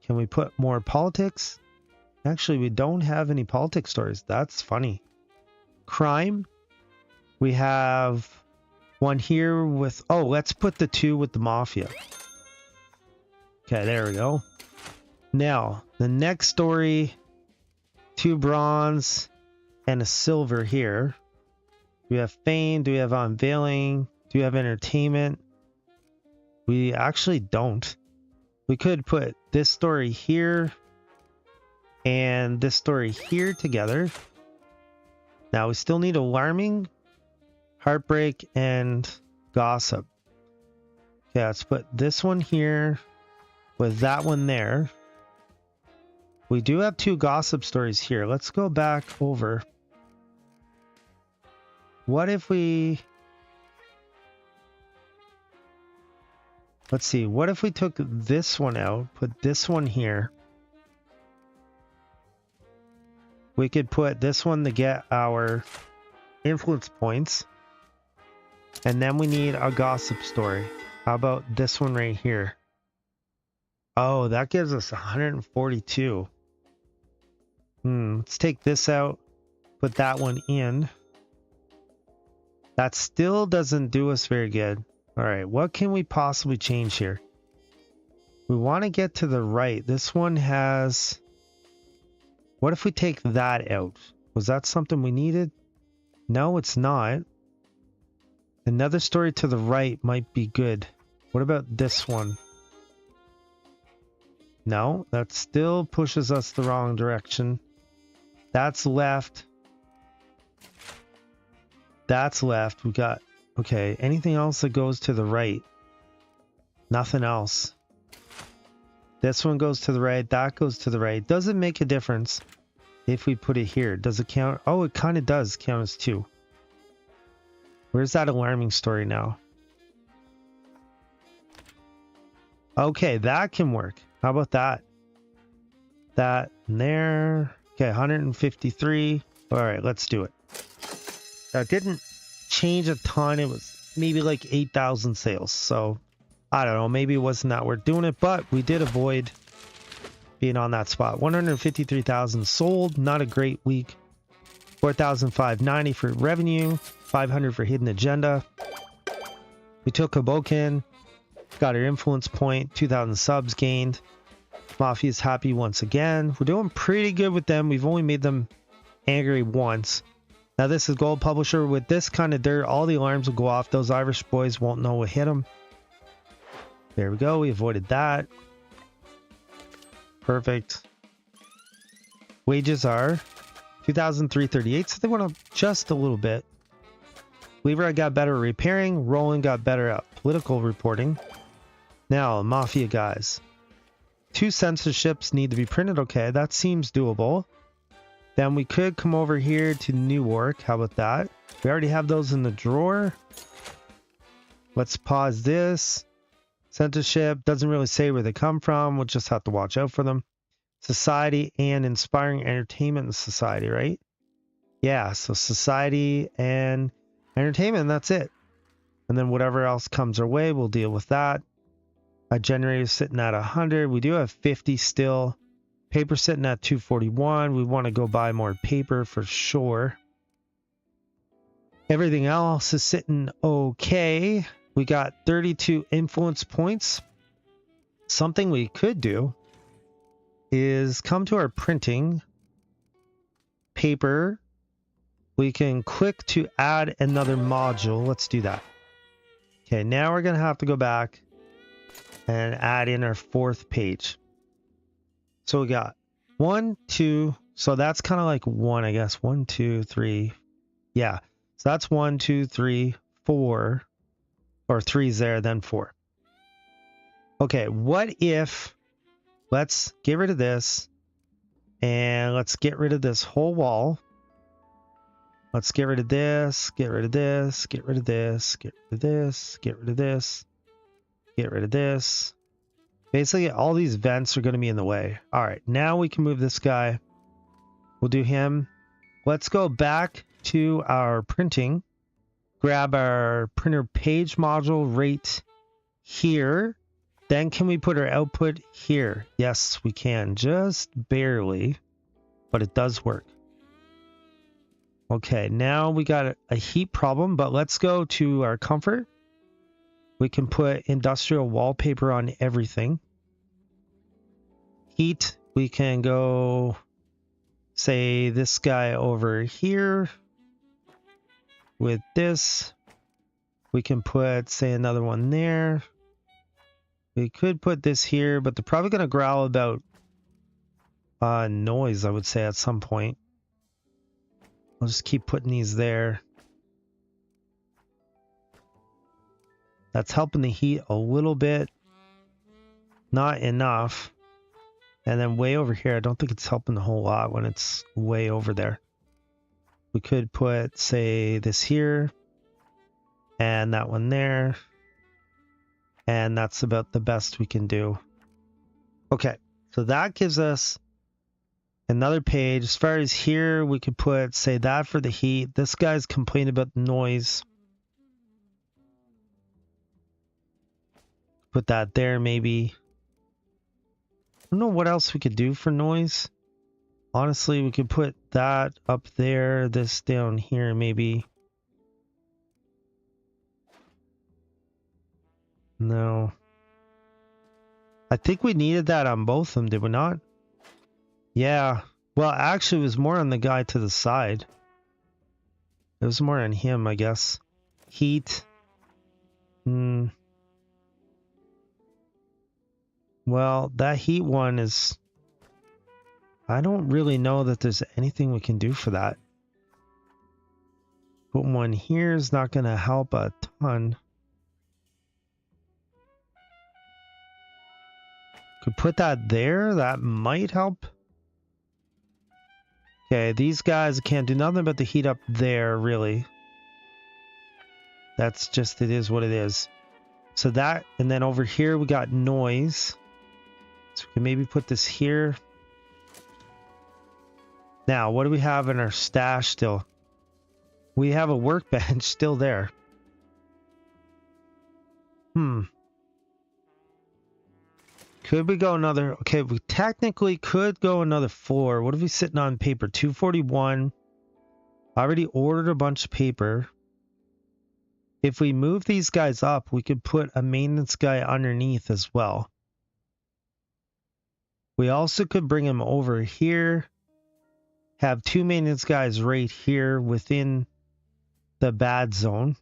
Can we put more politics? Actually, we don't have any politics stories. That's funny. Crime. We have one here with... Oh, let's put the 2 with the mafia. Okay, there we go. Now, the next story. 2 bronze and a silver here. Do we have fame? Do we have unveiling? Do we have entertainment? We actually don't. We could put this story here and this story here together. Now we still need alarming, heartbreak, and gossip. Okay, let's put this one here with that one there. We do have 2 gossip stories here. Let's go back over. What if we... Let's see. What if we took this one out, put this one here? We could put this one to get our influence points. And then we need a gossip story. How about this one right here? Oh, that gives us 142. Let's take this out. Put that one in. That still doesn't do us very good. All right, what can we possibly change here? We want to get to the right. This one has... What if we take that out? Was that something we needed? No, it's not. Another story to the right might be good. What about this one? No, that still pushes us the wrong direction. That's left. That's left. We got... Okay, anything else that goes to the right? Nothing else. This one goes to the right. That goes to the right. Does it make a difference if we put it here? Does it count? Oh, it kind of does count as 2. Where's that alarming story now? Okay, that can work. How about that? That and there. Okay, 153. All right, let's do it. That didn't change a ton. It was maybe like 8,000 sales. So I don't know. Maybe it wasn't that worth doing it, but we did avoid being on that spot. 153,000 sold. Not a great week. 4,590 for revenue. 500 for hidden agenda. We took Hoboken. Got our influence point. 2,000 subs gained. Mafia's happy once again. We're doing pretty good with them. We've only made them angry once. Now this is Gold Publisher. With this kind of dirt, all the alarms will go off. Those Irish boys won't know what hit them. There we go. We avoided that. Perfect. Wages are 2,338. So they went up just a little bit. Lever got better at repairing. Roland got better at political reporting. Now, Mafia guys. 2 censorships need to be printed. Okay, that seems doable. Then we could come over here to Newark. How about that? We already have those in the drawer. Let's pause this. Censorship doesn't really say where they come from. We'll just have to watch out for them. Society and inspiring entertainment in society, right? Yeah, so society and entertainment, that's it. And then whatever else comes our way, we'll deal with that. A generator sitting at 100. We do have 50 still. Paper sitting at 241. We want to go buy more paper for sure. Everything else is sitting okay. We got 32 influence points. Something we could do is come to our printing. Paper. we can click to add another module. Let's do that. Okay, now we're going to have to go back and add in our fourth page. So we got 1, 2. So that's kind of like 1, I guess. 1, 2, 3. Yeah. So that's 1, 2, 3, 4. Or 3's there, then 4. Okay, what if... Let's get rid of this. And let's get rid of this whole wall. Let's get rid of this, get rid of this, get rid of this, get rid of this, get rid of this, get rid of this. Basically, all these vents are going to be in the way. All right, now we can move this guy. We'll do him. Let's go back to our printing. Grab our printer page module right here. Then can we put our output here? Yes, we can. Just barely, but it does work. Okay, now we got a heat problem, but let's go to our comfort. We can put industrial wallpaper on everything. Heat, we can go, say, this guy over here. With this, we can put, say, another one there. We could put this here, but they're probably going to growl about noise, I would say, at some point. I'll just keep putting these there. That's helping the heat a little bit. Not enough. And then way over here, I don't think it's helping a whole lot when it's way over there. We could put, say, this here. And that one there. And that's about the best we can do. Okay, so that gives us another page. As far as here, we could put, say, that for the heat. This guy's complaining about the noise. Put that there, maybe. I don't know what else we could do for noise. Honestly, we could put that up there, this down here, maybe. No. I think we needed that on both of them, did we not? Yeah. Well, actually, it was more on the guy to the side. It was more on him, I guess. Heat. Well, that heat one is... I don't really know that there's anything we can do for that. Put one here is not going to help a ton. Could put that there. That might help. Okay, these guys can't do nothing but the heat up there, really. That's just, it is what it is. So that, and then over here we got noise. So we can maybe put this here. Now, what do we have in our stash still? We have a workbench still there. Could we go another... Okay, we technically could go another floor. What are we sitting on paper? 241. I already ordered a bunch of paper. If we move these guys up, we could put a maintenance guy underneath as well. We also could bring him over here. Have two maintenance guys right here within the bad zone.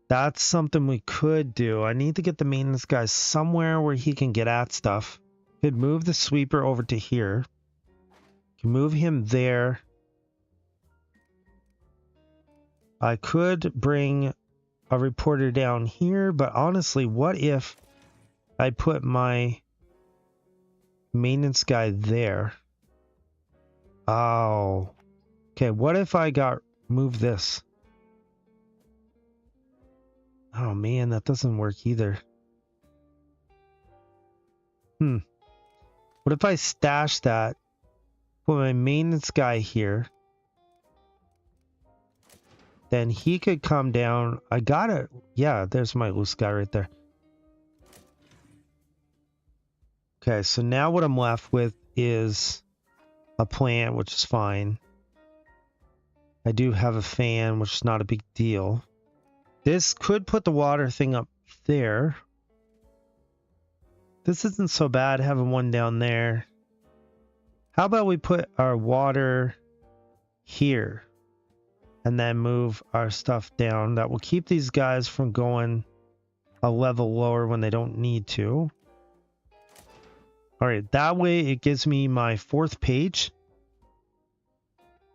That's something we could do. I need to get the maintenance guy somewhere where he can get at stuff. Could move the sweeper over to here. Can move him there. I could bring a reporter down here, but honestly, what if I put my maintenance guy there? Oh. Okay, what if I move this? Oh man, that doesn't work either. What if I stash that? Put my maintenance guy here. Then he could come down. I got it. Yeah, there's my loose guy right there. Okay, so now what I'm left with is a plant, which is fine. I do have a fan, which is not a big deal. This could put the water thing up there. This isn't so bad having one down there. How about we put our water here. And then move our stuff down. That will keep these guys from going a level lower when they don't need to. All right, that way it gives me my 4th page.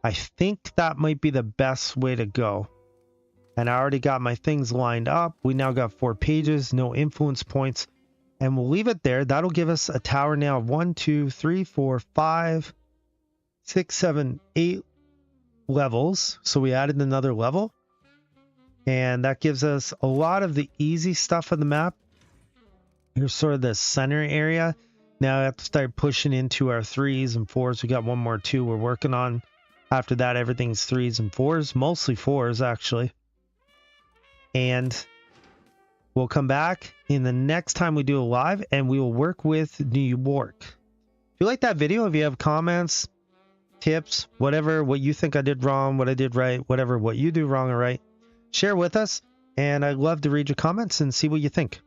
I think that might be the best way to go. And I already got my things lined up. We now got 4 pages, no influence points. And we'll leave it there. That'll give us a tower now of 1, 2, 3, 4, 5, 6, 7, 8 levels. So we added another level. And that gives us a lot of the easy stuff on the map. Here's sort of the center area. Now I have to start pushing into our 3s and 4s. We got one more 2 we're working on. After that, everything's 3s and 4s. Mostly 4s, actually. And we'll come back in the next time we do a live, and we will work with New York. If you like that video, if you have comments, tips, whatever, what you think I did wrong, what I did right, whatever, what you do wrong or right, share with us. And I'd love to read your comments and see what you think.